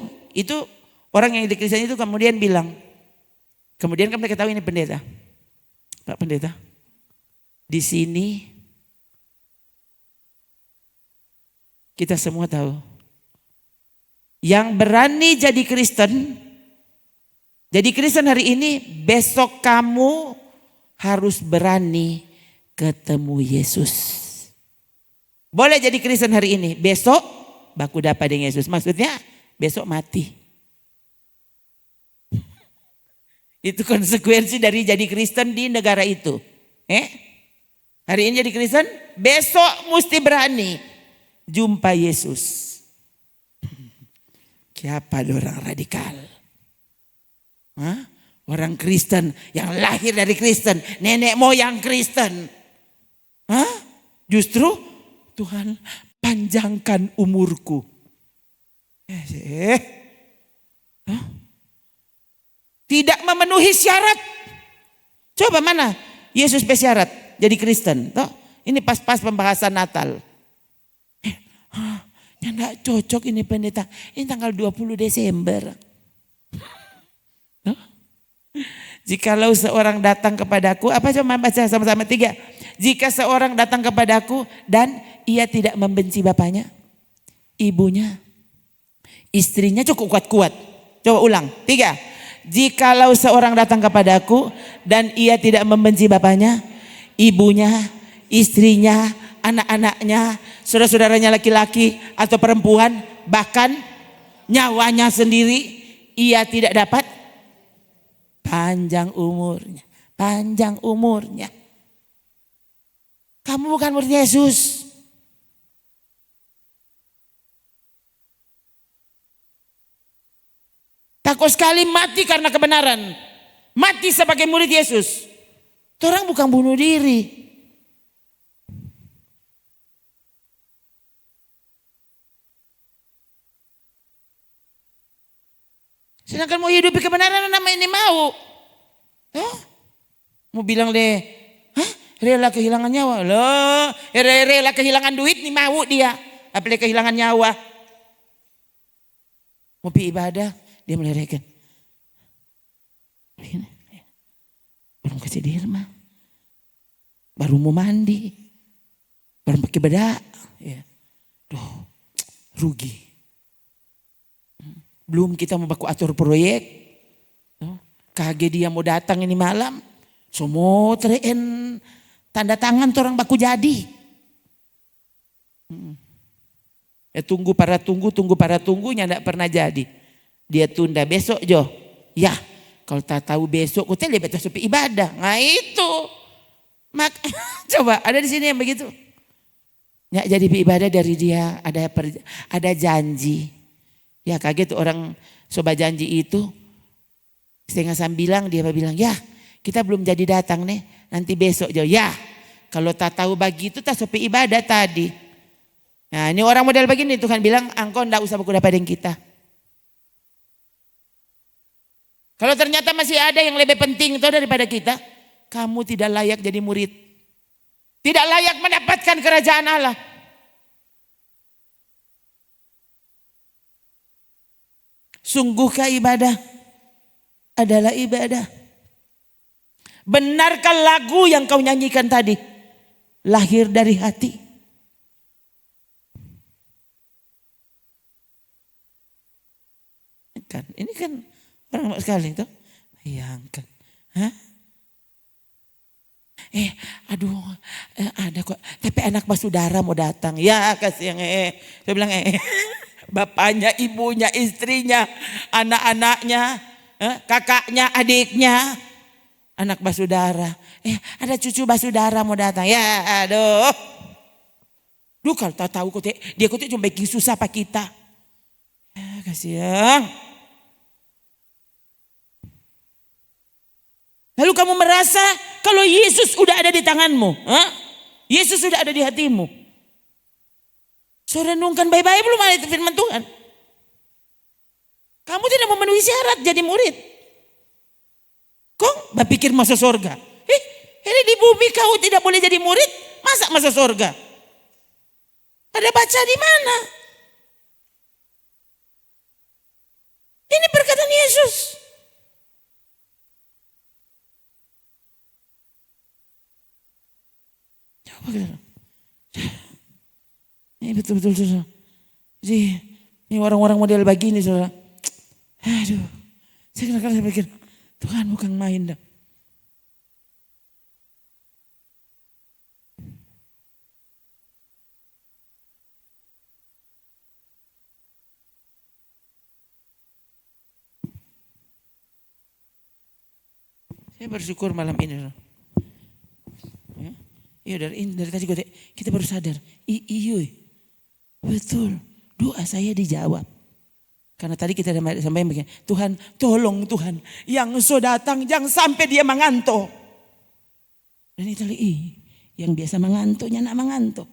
orang yang di Kristen itu kemudian bilang, kemudian kan mereka tahu ini pendeta. Pak Pendeta, di sini kita semua tahu, yang berani jadi Kristen hari ini, besok kamu harus berani ketemu Yesus. Boleh jadi Kristen hari ini, besok baku dapat dengan Yesus. Maksudnya besok mati. Itu konsekuensi dari jadi Kristen di negara itu. Hari ini jadi Kristen, besok mesti berani jumpa Yesus. Siapa orang radikal? Orang Kristen yang lahir dari Kristen, nenek moyang Kristen. Justru Tuhan panjangkan umurku. Tidak memenuhi syarat. Coba mana Yesus bersyarat jadi Kristen. Ini pas-pas pembahasan Natal. Tidak cocok ini pendeta. Ini tanggal 20 Desember. Jikalau seorang datang kepadaku, apa coba baca sama-sama 3. Jika seorang datang kepadaku dan ia tidak membenci bapaknya, ibunya, istrinya, cukup kuat-kuat. Coba ulang, 3. Jikalau seorang datang kepadaku dan ia tidak membenci bapaknya, ibunya, istrinya, anak-anaknya, saudara-saudaranya laki-laki atau perempuan, bahkan nyawanya sendiri, ia tidak dapat panjang umurnya, panjang umurnya. Kamu bukan murid Yesus. Takut sekali mati karena kebenaran. Mati sebagai murid Yesus. Itu orang bukan bunuh diri. Sedangkan mau hidupi kebenaran nama ini mau. Mau bilang deh, rela kehilangan nyawa. Loh, rela kehilangan duit nih mau dia. Apalagi kehilangan nyawa. Mau pergi ibadah, dia melerikan. Belum kasih dirma. Baru mau mandi. Baru pakai bedak. Ya. Duh, rugi. Belum kita mau baku atur proyek. Kage dia mau datang ini malam. Semua teren tanda tangan orang baku jadi. Ya tunggu para tunggunya enggak pernah jadi. Dia tunda besok Jo. Ya kalau tak tahu besok kau lebih betul sepi ibadah. Nah itu. Coba ada di sini yang begitu. Ya jadi ibadah dari dia ada janji. Ya kaget orang sobat janji itu. Setengah 9 dia bilang ya kita belum jadi datang nih. Nanti besok Jo. Ya kalau tak tahu begitu tak sepi ibadah tadi. Nah ini orang model begini Tuhan bilang engkau enggak usah berkuda pada kita. Kalau ternyata masih ada yang lebih penting itu daripada kita. Kamu tidak layak jadi murid. Tidak layak mendapatkan kerajaan Allah. Sungguhkah ibadah adalah ibadah? Benarkah lagu yang kau nyanyikan tadi lahir dari hati? Ini kan orang sekali itu. Bayangkan. Ada kok. Tapi anak basudara mau datang. Ya kasih yang saya bilang bapaknya, ibunya, istrinya, anak-anaknya, kakaknya, adiknya, anak basudara. Ada cucu basudara mau datang. Ya aduh. Duh kalau tak tahu dia cuma bikin susah pak kita. Kasihan. Lalu kamu merasa kalau Yesus udah ada di tanganmu. Yesus sudah ada di hatimu. So renungkan baik-baik belum ada itu firman Tuhan. Kamu tidak memenuhi syarat jadi murid. Kok berpikir masuk surga? Ini di bumi kau tidak boleh jadi murid. Masa masuk surga? Ada baca di mana? Ini perkataan Yesus. Ini betul-betul saudara. Jadi ini orang-orang model begini saudara. Aduh, saya kadang-kadang pikir Tuhan bukan main dah. Saya bersyukur malam ini saudara. Iya dari tadi kita baru sadar. Iya betul doa saya dijawab. Karena tadi kita sampai begini. Tuhan tolong Tuhan. Yang so datang jangan sampai dia mengantuk. Dan itu yang biasa mengantuknya nak mengantuk.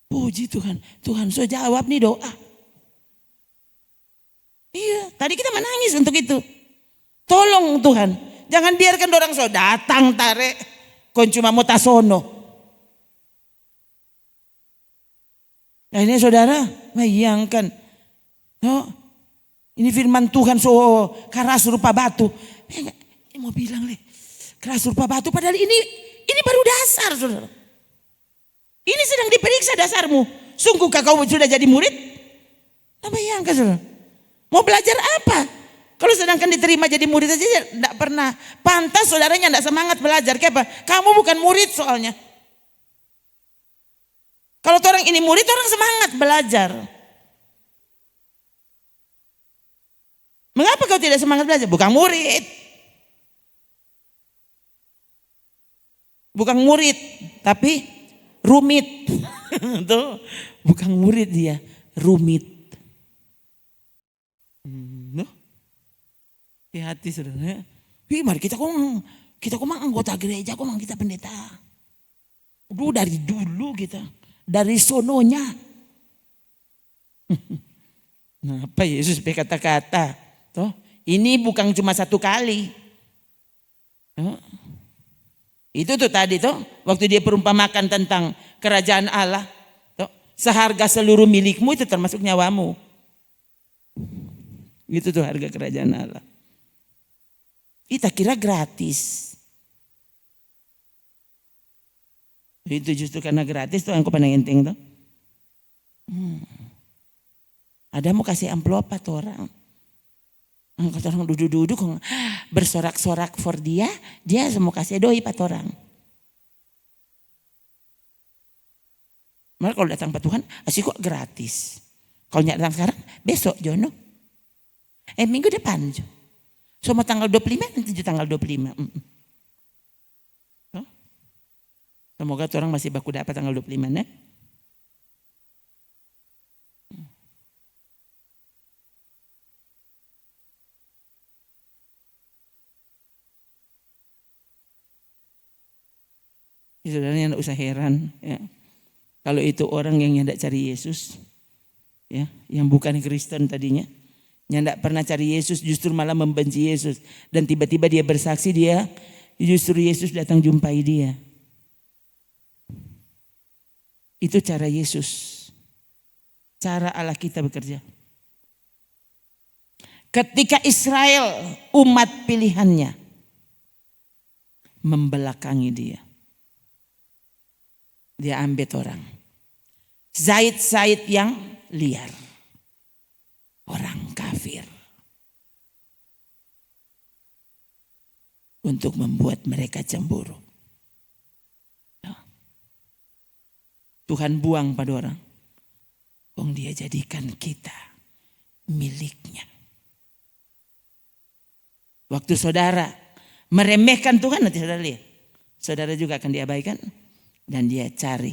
Puji Tuhan. Tuhan so jawab nih doa. Iya tadi kita menangis untuk itu. Tolong Tuhan. Jangan biarkan orang so datang tarik. Kon cuma mau tasono. Nah ini saudara, bayangkan. Ini firman Tuhan so keras rupa batu. Ini mau bilang keras rupa batu padahal ini baru dasar saudara. Ini sedang diperiksa dasarmu. Sungguhkah kau sudah jadi murid? Nah, bayangkan saudara. Mau belajar apa? Kalau sedangkan diterima jadi murid saja tidak pernah. Pantas saudaranya tidak semangat belajar. Kenapa? Kamu bukan murid soalnya. Kalau orang ini murid, orang semangat belajar. Mengapa kau tidak semangat belajar? Bukan murid. Bukan murid, tapi rumit. Tuh, bukan murid dia, rumit. No? Hati-hati saudara. Mari kita kok anggota gereja, kok kita pendeta. Dari dulu kita, dari sononya. Nah, apa Yesus berkata-kata? Toh, ini bukan cuma satu kali. Itu tuh tadi tuh, waktu dia perumpamakan tentang kerajaan Allah. Toh, seharga seluruh milikmu itu termasuk nyawamu. Itu tuh harga kerajaan Allah. Kita kira gratis. Itu justru karena gratis tuh aku pandang enteng tuh. Ada mau kasih amplop atau orang. Kata orang duduk-duduk bersorak-sorak for dia mau kasih doi pat orang. Malah kalau datang ke Tuhan, asik kok gratis. Kalau datang sekarang, besok Jono. Minggu depan Jo. Semua tanggal 25, nanti tanggal 25. Semoga orang masih baku dapat tanggal 25 ya. Saudara tidak usah heran ya. Kalau itu orang yang hendak cari Yesus ya, yang bukan Kristen tadinya, yang tidak pernah cari Yesus justru malah membenci Yesus, dan tiba-tiba dia bersaksi justru Yesus datang jumpai dia. Itu cara Yesus, cara Allah kita bekerja. Ketika Israel umat pilihannya membelakangi dia ambil orang. Zaid yang liar. Orang kafir. Untuk membuat mereka cemburu. Tuhan buang pada orang. Dia jadikan kita miliknya. Waktu saudara meremehkan Tuhan, nanti saudara lihat. Saudara juga akan diabaikan. Dan dia cari.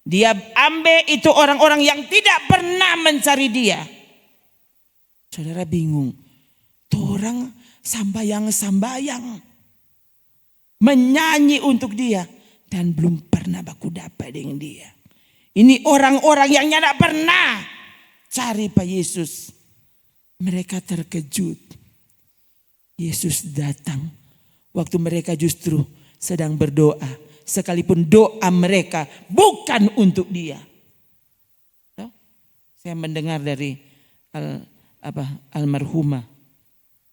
Dia ambil itu orang-orang yang tidak pernah mencari dia. Saudara bingung. Tuh orang sambayang. Menyanyi untuk dia. Dan belum pernah baku dapat dengan dia. Ini orang-orang yang tidak pernah cari Pak Yesus. Mereka terkejut. Yesus datang. Waktu mereka justru sedang berdoa. Sekalipun doa mereka bukan untuk dia. Saya mendengar dari almarhumah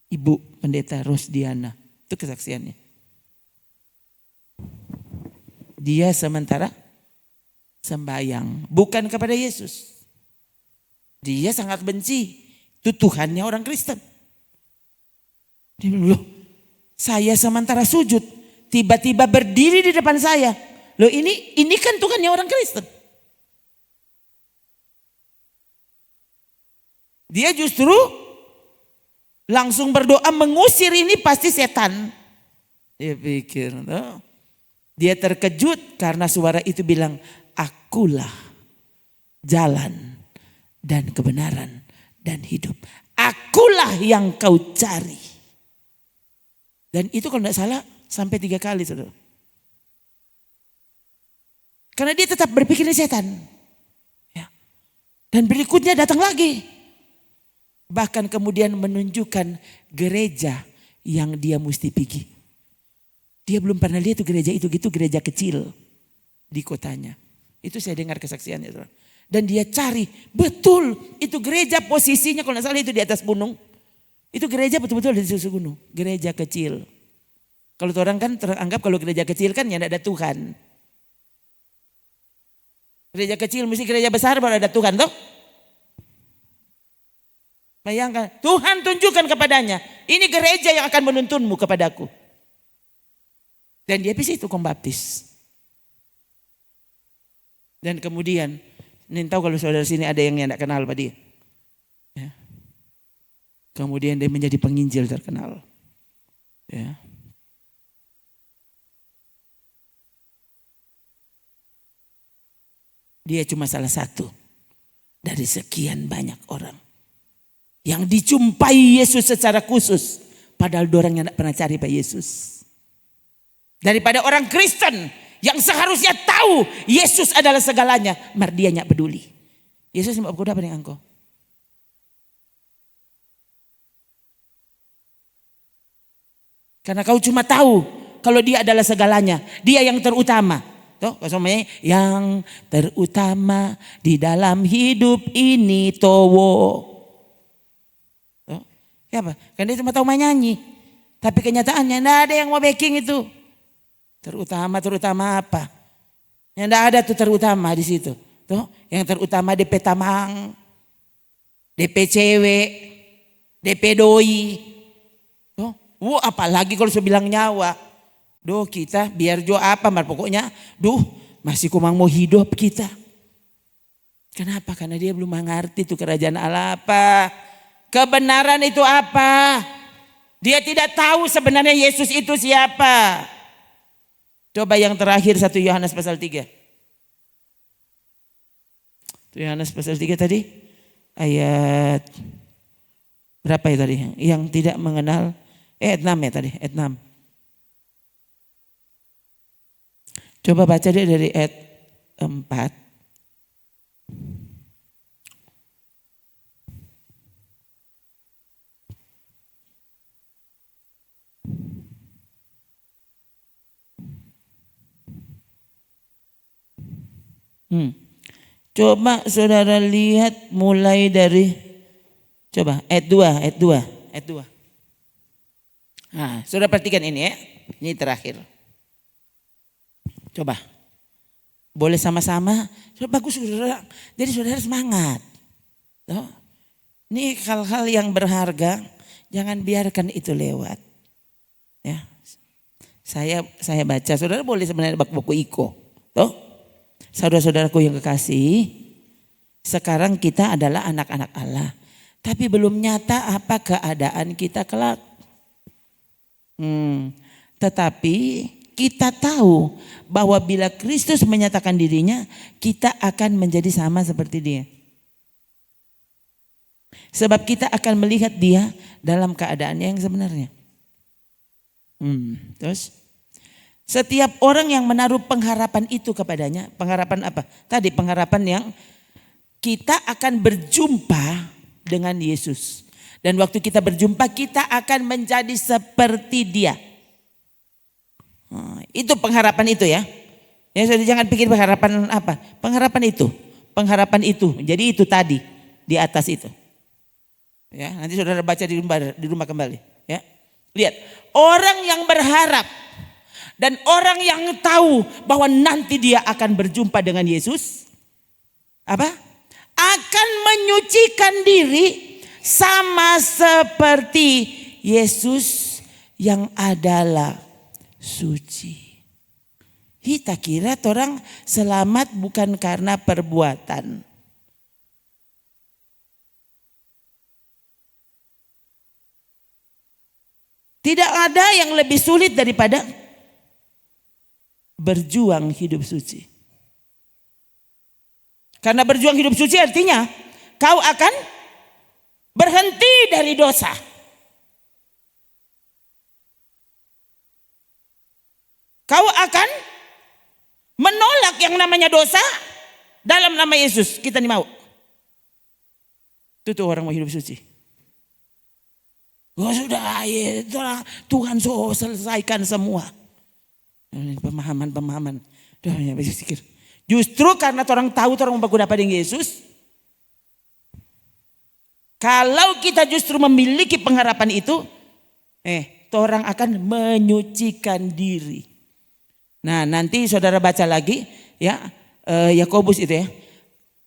Ibu Pendeta Rosdiana. Itu kesaksiannya. Dia sementara sembahyang bukan kepada Yesus. Dia sangat benci. Itu Tuhannya orang Kristen. Dia bilang, loh, saya sementara sujud. Tiba-tiba berdiri di depan saya. Loh ini kan Tuhannya orang Kristen. Dia justru langsung berdoa mengusir ini pasti setan. Dia pikir. Dia terkejut karena suara itu bilang, akulah jalan dan kebenaran dan hidup. Akulah yang kau cari. Dan itu kalau tidak salah sampai 3 kali saudara. Karena dia tetap berpikir ini setan. Ya. Dan berikutnya datang lagi. Bahkan kemudian menunjukkan gereja yang dia mesti pergi. Dia belum pernah lihat gereja itu gereja kecil di kotanya. Itu saya dengar kesaksiannya saudara. Dan dia cari, betul itu gereja posisinya kalau tidak salah itu di atas gunung. Itu gereja betul-betul di atas gunung. Gereja kecil. Kalau orang kan teranggap kalau gereja kecil kan ya tidak ada Tuhan. Gereja kecil mesti gereja besar baru ada Tuhan toh. Bayangkan, Tuhan tunjukkan kepadanya, ini gereja yang akan menuntunmu kepadaku. Dan dia bisa itu baptis. Dan kemudian, ini tahu kalau saudara sini ada yang tidak kenal pada dia. Ya. Kemudian dia menjadi penginjil terkenal. Ya. Dia cuma salah satu dari sekian banyak orang yang dijumpai Yesus secara khusus. Padahal orang yang tidak pernah cari Pak Yesus. Daripada orang Kristen yang seharusnya tahu Yesus adalah segalanya. Mar dia tidak peduli. Yesus mau berkuda apa dengan engkau? Karena kau cuma tahu kalau dia adalah segalanya. Dia yang terutama. Tuh, semuanya yang terutama di dalam hidup ini Towo. Tuh, apa? Karena dia cuma tahu menyanyi. Tapi kenyataannya tidak ada yang mau backing itu. Terutama apa? Yang tidak ada tuh terutama di situ. Tuh, yang terutama DP Tamang, DP cewek, DP doi. Tuh, apalagi kalau saya bilang nyawa. Duh kita biar jo apa pokoknya masih kumang mau hidup kita. Kenapa? Karena dia belum mengerti itu kerajaan Allah apa. Kebenaran itu apa. Dia tidak tahu sebenarnya Yesus itu siapa. Coba yang terakhir 1 Yohanes pasal 3. 1 Yohanes pasal 3 tadi. Ayat berapa ya tadi? Yang tidak mengenal. Ayat 6 ya tadi. Ayat 6. Coba baca dia dari ayat 4. Coba saudara lihat mulai dari ayat 2. Nah, saudara perhatikan ini ya. Ini terakhir. Coba. Boleh sama-sama. Bagus saudara. Jadi saudara semangat. Tuh. Ini hal-hal yang berharga. Jangan biarkan itu lewat. Ya. Saya baca. Saudara boleh sebenarnya buku Iko. Tuh. Saudara-saudaraku yang kekasih. Sekarang kita adalah anak-anak Allah. Tapi belum nyata apa keadaan kita kelak. Tetapi kita tahu bahwa bila Kristus menyatakan dirinya, kita akan menjadi sama seperti dia. Sebab kita akan melihat dia dalam keadaannya yang sebenarnya. Terus, setiap orang yang menaruh pengharapan itu kepadanya, pengharapan apa? Tadi pengharapan yang kita akan berjumpa dengan Yesus. Dan waktu kita berjumpa, kita akan menjadi seperti dia. Itu pengharapan itu ya. Ya saudara jangan pikir pengharapan apa. Pengharapan itu. Jadi itu tadi di atas itu. Ya, nanti saudara baca di rumah kembali. Ya, lihat orang yang berharap dan orang yang tahu bahwa nanti dia akan berjumpa dengan Yesus, apa? Akan menyucikan diri sama seperti Yesus yang adalah suci. Kita kira orang selamat bukan karena perbuatan. Tidak ada yang lebih sulit daripada berjuang hidup suci. Karena berjuang hidup suci artinya kau akan berhenti dari dosa. Kau akan menolak yang namanya dosa dalam nama Yesus. Kita nih mau. Itu tuh orang mau hidup suci. Oh sudah ya, Tuhan selesaikan semua. Pemahaman. Justru karena orang tahu orang mau berguna pada Yesus. Kalau kita justru memiliki pengharapan itu, orang akan menyucikan diri. Nah nanti saudara baca lagi ya Yakobus itu ya.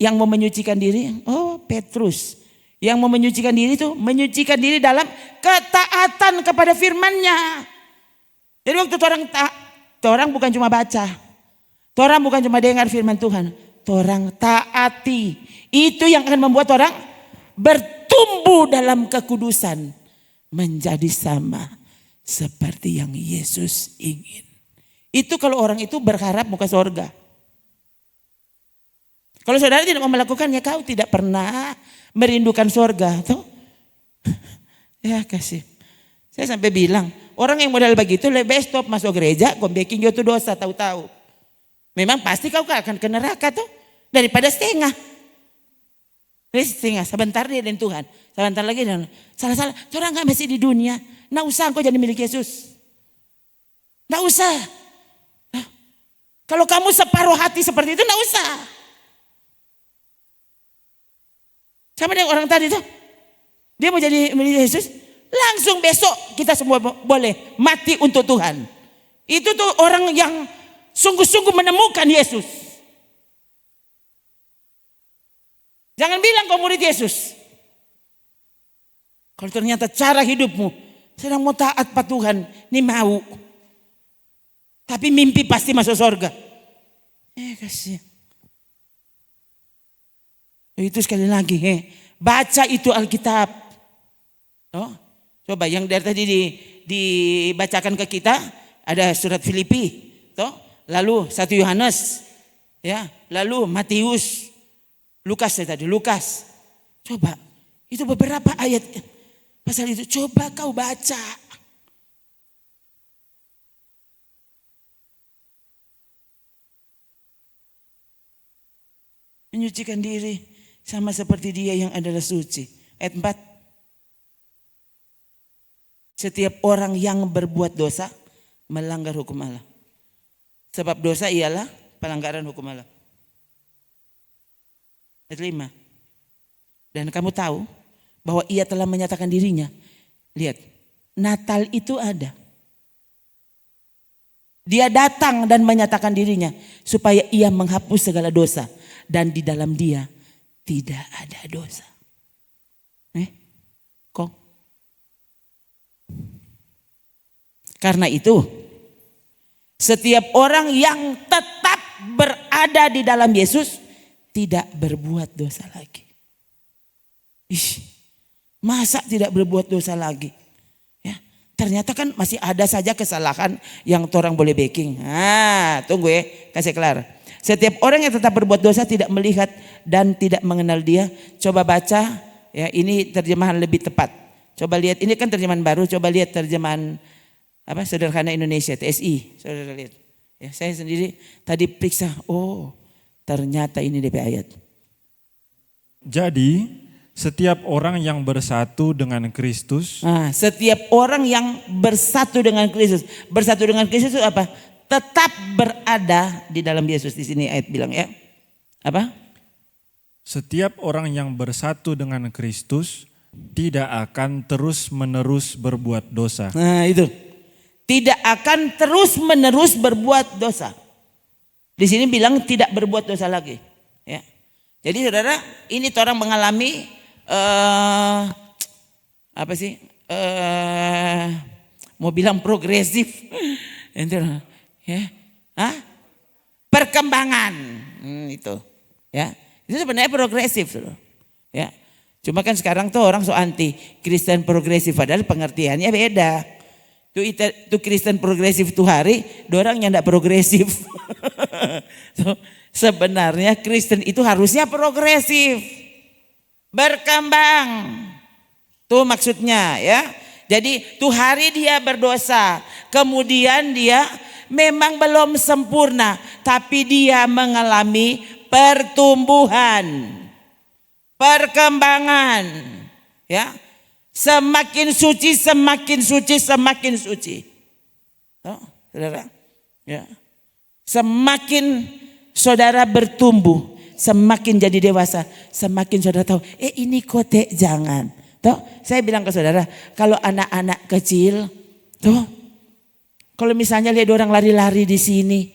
Yang mau menyucikan diri, Petrus. Yang mau menyucikan diri itu menyucikan diri dalam ketaatan kepada firman-Nya. Jadi waktu orang bukan cuma baca. Orang bukan cuma dengar firman Tuhan. Orang taati. Itu yang akan membuat orang bertumbuh dalam kekudusan. Menjadi sama seperti yang Yesus ingin. Itu kalau orang itu berharap muka surga. Kalau saudara tidak mau melakukannya, kau tidak pernah merindukan surga. Tuh. Ya kasih. Saya sampai bilang, orang yang modal begitu lebih stop masuk gereja, kau bikin itu dosa tahu-tahu. Memang pasti kau akan ke neraka tuh. Daripada setengah. Setengah, sebentar dia dan Tuhan. Sebentar lagi dan salah-salah. Orang gak masih di dunia. Nggak usah kau jadi milik Yesus. Nggak usah. Kalau kamu separuh hati seperti itu, nggak usah. Sama dengan orang tadi tuh. Dia mau jadi milik Yesus. Langsung besok kita semua boleh mati untuk Tuhan. Itu tuh orang yang sungguh-sungguh menemukan Yesus. Jangan bilang kau murid Yesus. Kalau ternyata cara hidupmu sedang mau taat pada Tuhan, ini mau. Tapi mimpi pasti masuk surga. Kasih. Itu sekali lagi, baca itu Alkitab. Oh, coba yang dari tadi dibacakan ke kita, ada surat Filipi, toh, lalu 1 Yohanes, ya, lalu Matius, Lukas tadi, Lukas. Coba, itu beberapa ayat pasal itu, coba kau baca. Menyucikan diri sama seperti dia yang adalah suci. Ayat 4. Setiap orang yang berbuat dosa melanggar hukum Allah. Sebab dosa ialah pelanggaran hukum Allah. Ayat 5. Dan kamu tahu bahwa ia telah menyatakan dirinya. Lihat, Natal itu ada. Dia datang dan menyatakan dirinya supaya ia menghapus segala dosa. Dan di dalam dia tidak ada dosa. Kok? Karena itu, setiap orang yang tetap berada di dalam Yesus tidak berbuat dosa lagi. Masa tidak berbuat dosa lagi? Ya, ternyata kan masih ada saja kesalahan yang orang boleh backing. Tunggu ya, kasih kelar. Setiap orang yang tetap berbuat dosa tidak melihat dan tidak mengenal dia. Coba baca, ya ini terjemahan lebih tepat. Coba lihat, ini kan terjemahan baru. Coba lihat terjemahan Sederhana Indonesia, TSI. Saudara lihat. Ya, saya sendiri tadi periksa, oh ternyata ini DP ayat. Jadi setiap orang yang bersatu dengan Kristus. Setiap orang yang bersatu dengan Kristus. Bersatu dengan Kristus itu apa? Tetap berada di dalam Yesus. Di sini ayat bilang ya. Apa? Setiap orang yang bersatu dengan Kristus tidak akan terus-menerus berbuat dosa. Nah itu. Tidak akan terus-menerus berbuat dosa. Di sini bilang tidak berbuat dosa lagi. Ya. Jadi saudara, ini orang mengalami mau bilang progresif. Ya, perkembangan itu, ya, itu sebenarnya progresif, ya. Cuma kan sekarang tuh orang so anti Kristen progresif, padahal pengertiannya beda. Tuh Kristen progresif tuh hari, dorang yang tidak progresif. Sebenarnya Kristen itu harusnya progresif, berkembang. Tuh maksudnya, ya. Jadi tuh hari dia berdosa, kemudian dia memang belum sempurna, tapi dia mengalami pertumbuhan, perkembangan, ya. Semakin suci, semakin suci, semakin suci. Oh, saudara, ya. Semakin saudara bertumbuh, semakin jadi dewasa, semakin saudara tahu, ini kote jangan. Tuh, saya bilang ke saudara, kalau anak-anak kecil, tuh, kalau misalnya lihat orang lari-lari di sini,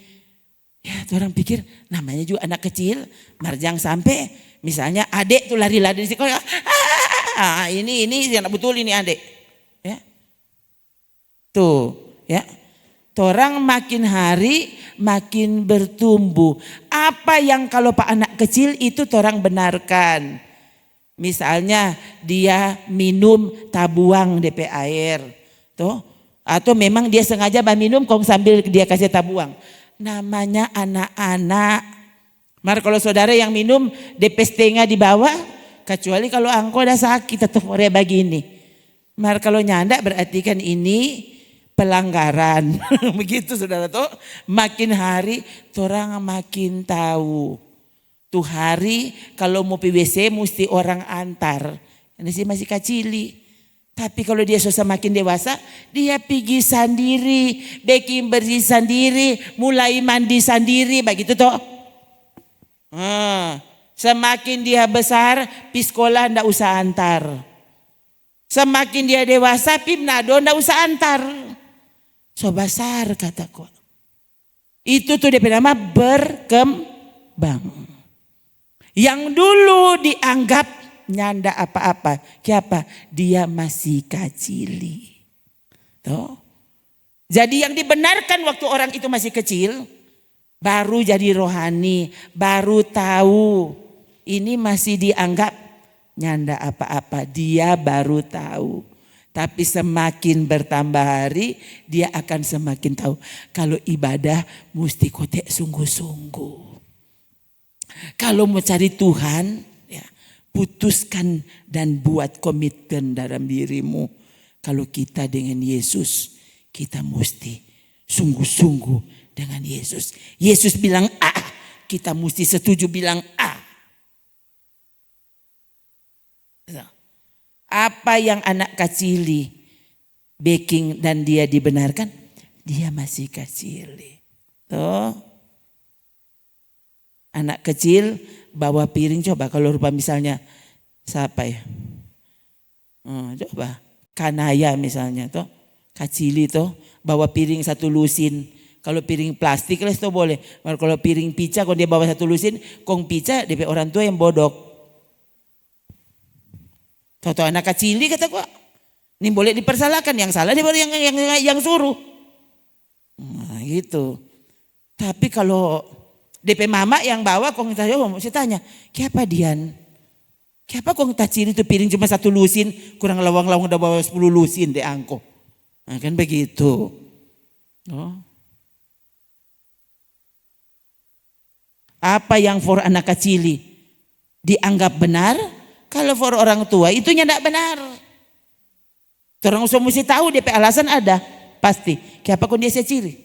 ya orang pikir namanya juga anak kecil, marjang sampai misalnya adik tuh lari-lari di sini, ini yang betul ini adik, ya, tuh, ya, orang makin hari makin bertumbuh. Apa yang kalau pak anak kecil itu orang benarkan, misalnya dia minum tabuang DP air, tuh. Atau memang dia sengaja minum kok sambil dia kasih tabuang. Namanya anak-anak Mar kalau saudara yang minum DP setengah di bawah, kecuali kalau angko udah sakit atau korea begini. Mar kalau nyanda berarti kan ini pelanggaran. Begitu saudara tuh. Makin hari orang makin tahu. Tuh hari kalau mau PWC mesti orang antar. Ini sih masih kecili. Tapi kalau dia sudah makin dewasa, dia pergi sendiri, bikin bersih sendiri, mulai mandi sendiri, begitu toh. Semakin dia besar, pi sekolah ndak usah antar. Semakin dia dewasa, pi menado ndak usah antar. So besar kataku. Itu tuh dia nama berkembang. Yang dulu dianggap nyanda apa-apa. Kenapa? Dia masih kecil. Tuh. Jadi yang dibenarkan waktu orang itu masih kecil, baru jadi rohani, baru tahu. Ini masih dianggap nyanda apa-apa. Dia baru tahu. Tapi semakin bertambah hari, dia akan semakin tahu. Kalau ibadah mesti kotek sungguh-sungguh. Kalau mau cari Tuhan, ya, putuskan dan buat komitmen dalam dirimu. Kalau kita dengan Yesus, kita mesti sungguh-sungguh dengan Yesus. Yesus bilang A, kita mesti setuju bilang A. Apa yang anak kecil baking dan dia dibenarkan, dia masih kecil. Tuh. Anak kecil bawa piring, coba kalau rupa misalnya siapa ya? Coba Kanaya misalnya toh, kacili toh bawa piring satu lusin. Kalau piring plastik lah itu boleh. Kalau piring pica kalau dia bawa satu lusin, kong pica DP orang tua yang bodok. Tahu anak kacili kata gua. Ini boleh dipersalahkan, yang salah dia baru yang suruh. Nah, gitu. Tapi kalau DP mama yang bawa kong saya tanya, "Kenapa Dian? Kenapa kong taciri itu piring cuma satu lusin, kurang lawang-lawang udah bawa 10 lusin deh angko." Nah, kan begitu. Oh. Apa yang for anak kecil dianggap benar, kalau for orang tua itu tidak benar. Orang semua mesti tahu DP alasan ada pasti. Kenapa kong dia seciri?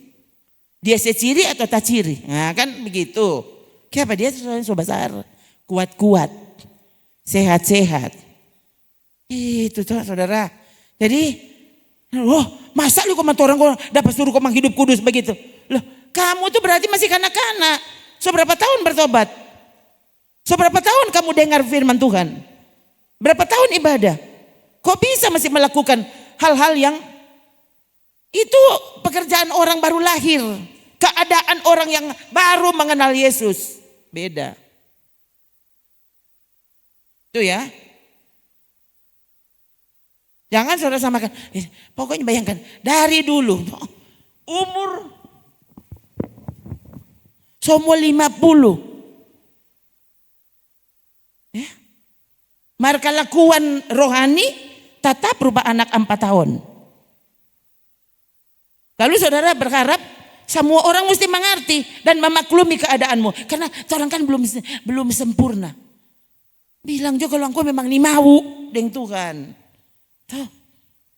Dia seciri atau tak ciri? Nah kan begitu. Kenapa dia so besar? Kuat-kuat. Sehat-sehat. Itu tuh saudara. Jadi, masa lu komentar orang dapat suruh komang hidup kudus begitu? Loh, kamu tuh berarti masih kanak-kanak. Seberapa tahun bertobat? Seberapa tahun kamu dengar firman Tuhan? Berapa tahun ibadah? Kok bisa masih melakukan hal-hal yang itu pekerjaan orang baru lahir? Keadaan orang yang baru mengenal Yesus. Beda. Itu ya. Jangan saudara samakan. Pokoknya bayangkan. Dari dulu. Umur. Semua 50. Ya. Marka lakuan rohani. Tetap berubah anak 4 tahun. Lalu saudara berharap semua orang mesti mengerti dan memaklumi keadaanmu. Karena orang kan belum sempurna. Bilang juga kalau engkau memang ni mau dengan Tuhan. Tuh,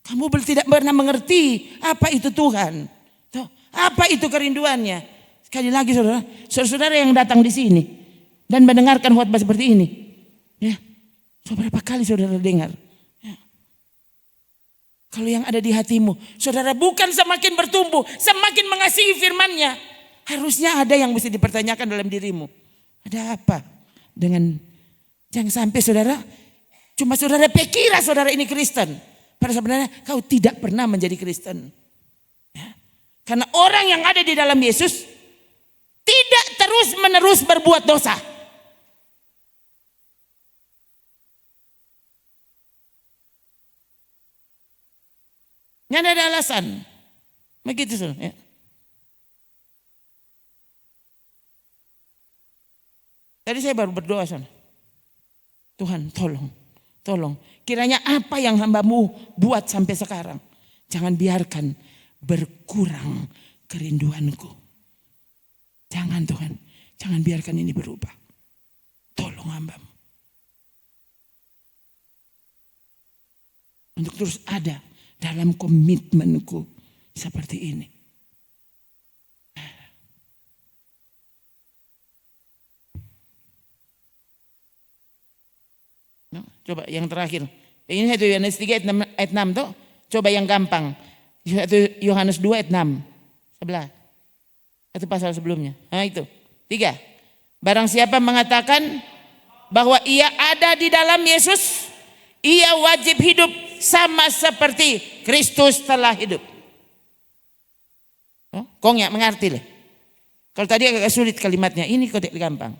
kamu tidak pernah mengerti apa itu Tuhan. Tuh, apa itu kerinduannya. Sekali lagi saudara yang datang di sini dan mendengarkan khotbah seperti ini. Ya, berapa kali saudara dengar. Kalau yang ada di hatimu, saudara bukan semakin bertumbuh, semakin mengasihi firman-Nya. Harusnya ada yang mesti dipertanyakan dalam dirimu. Ada apa dengan, jangan sampai saudara, cuma saudara pikir saudara ini Kristen. Padahal sebenarnya kau tidak pernah menjadi Kristen. Ya. Karena orang yang ada di dalam Yesus tidak terus-menerus berbuat dosa. Nggak ada alasan. Begitu saudara. Ya. Tadi saya baru berdoa sana. Tuhan tolong. Kiranya apa yang hambamu buat sampai sekarang. Jangan biarkan berkurang kerinduanku. Jangan Tuhan. Jangan biarkan ini berubah. Tolong hambamu untuk terus ada dalam komitmenku seperti ini. Coba yang terakhir. Ini 1 Yohanes 3 ayat 6 tuh. Coba yang gampang. 1 Yohanes 2 ayat 6. Sebelah. Itu pasal sebelumnya. Nah itu. 3. Barang siapa mengatakan bahwa ia ada di dalam Yesus, ia wajib hidup sama seperti Kristus telah hidup. Oh, kong ya mengerti lah. Kalau tadi agak sulit kalimatnya, ini kok gampang.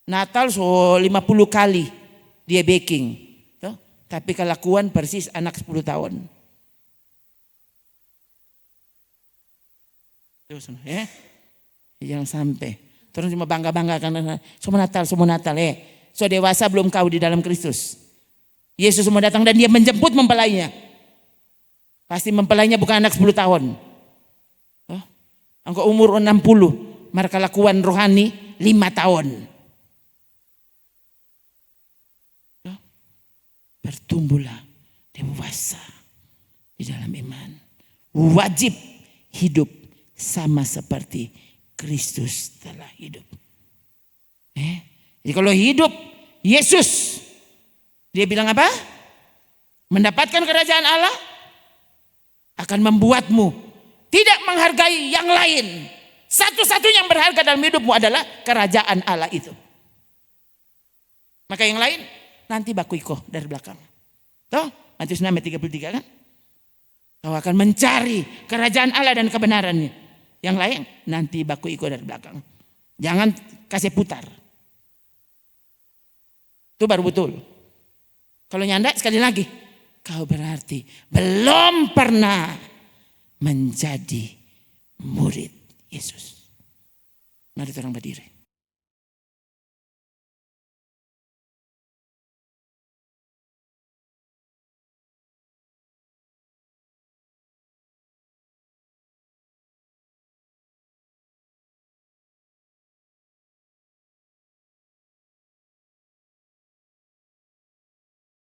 Natal so 50 kali dia baking. Tuh. Tapi kelakuan persis anak 10 tahun. Terus ya. Jangan sampai. Terus cuma bangga-bangga karena semua Natal. So dewasa belum kau di dalam Kristus. Yesus mau datang dan dia menjemput mempelainya. Pasti mempelainya bukan anak 10 tahun. Oh. Engkau umur 60. Maka kelakuan rohani 5 tahun. Bertumbuhlah dewasa di dalam iman. Wajib hidup sama seperti Kristus telah hidup. Jadi kalau hidup Yesus, dia bilang apa? Mendapatkan kerajaan Allah akan membuatmu tidak menghargai yang lain. Satu-satunya yang berharga dalam hidupmu adalah kerajaan Allah itu. Maka yang lain nanti bakuiko dari belakang. Toh, Matius 6 ayat 33 kan? Kau akan mencari kerajaan Allah dan kebenarannya. Yang lain nanti bakuiko dari belakang. Jangan kasih putar. Itu baru betul. Kalau nyanda sekali lagi, kau berarti belum pernah menjadi murid Yesus. Mari kita berdiri.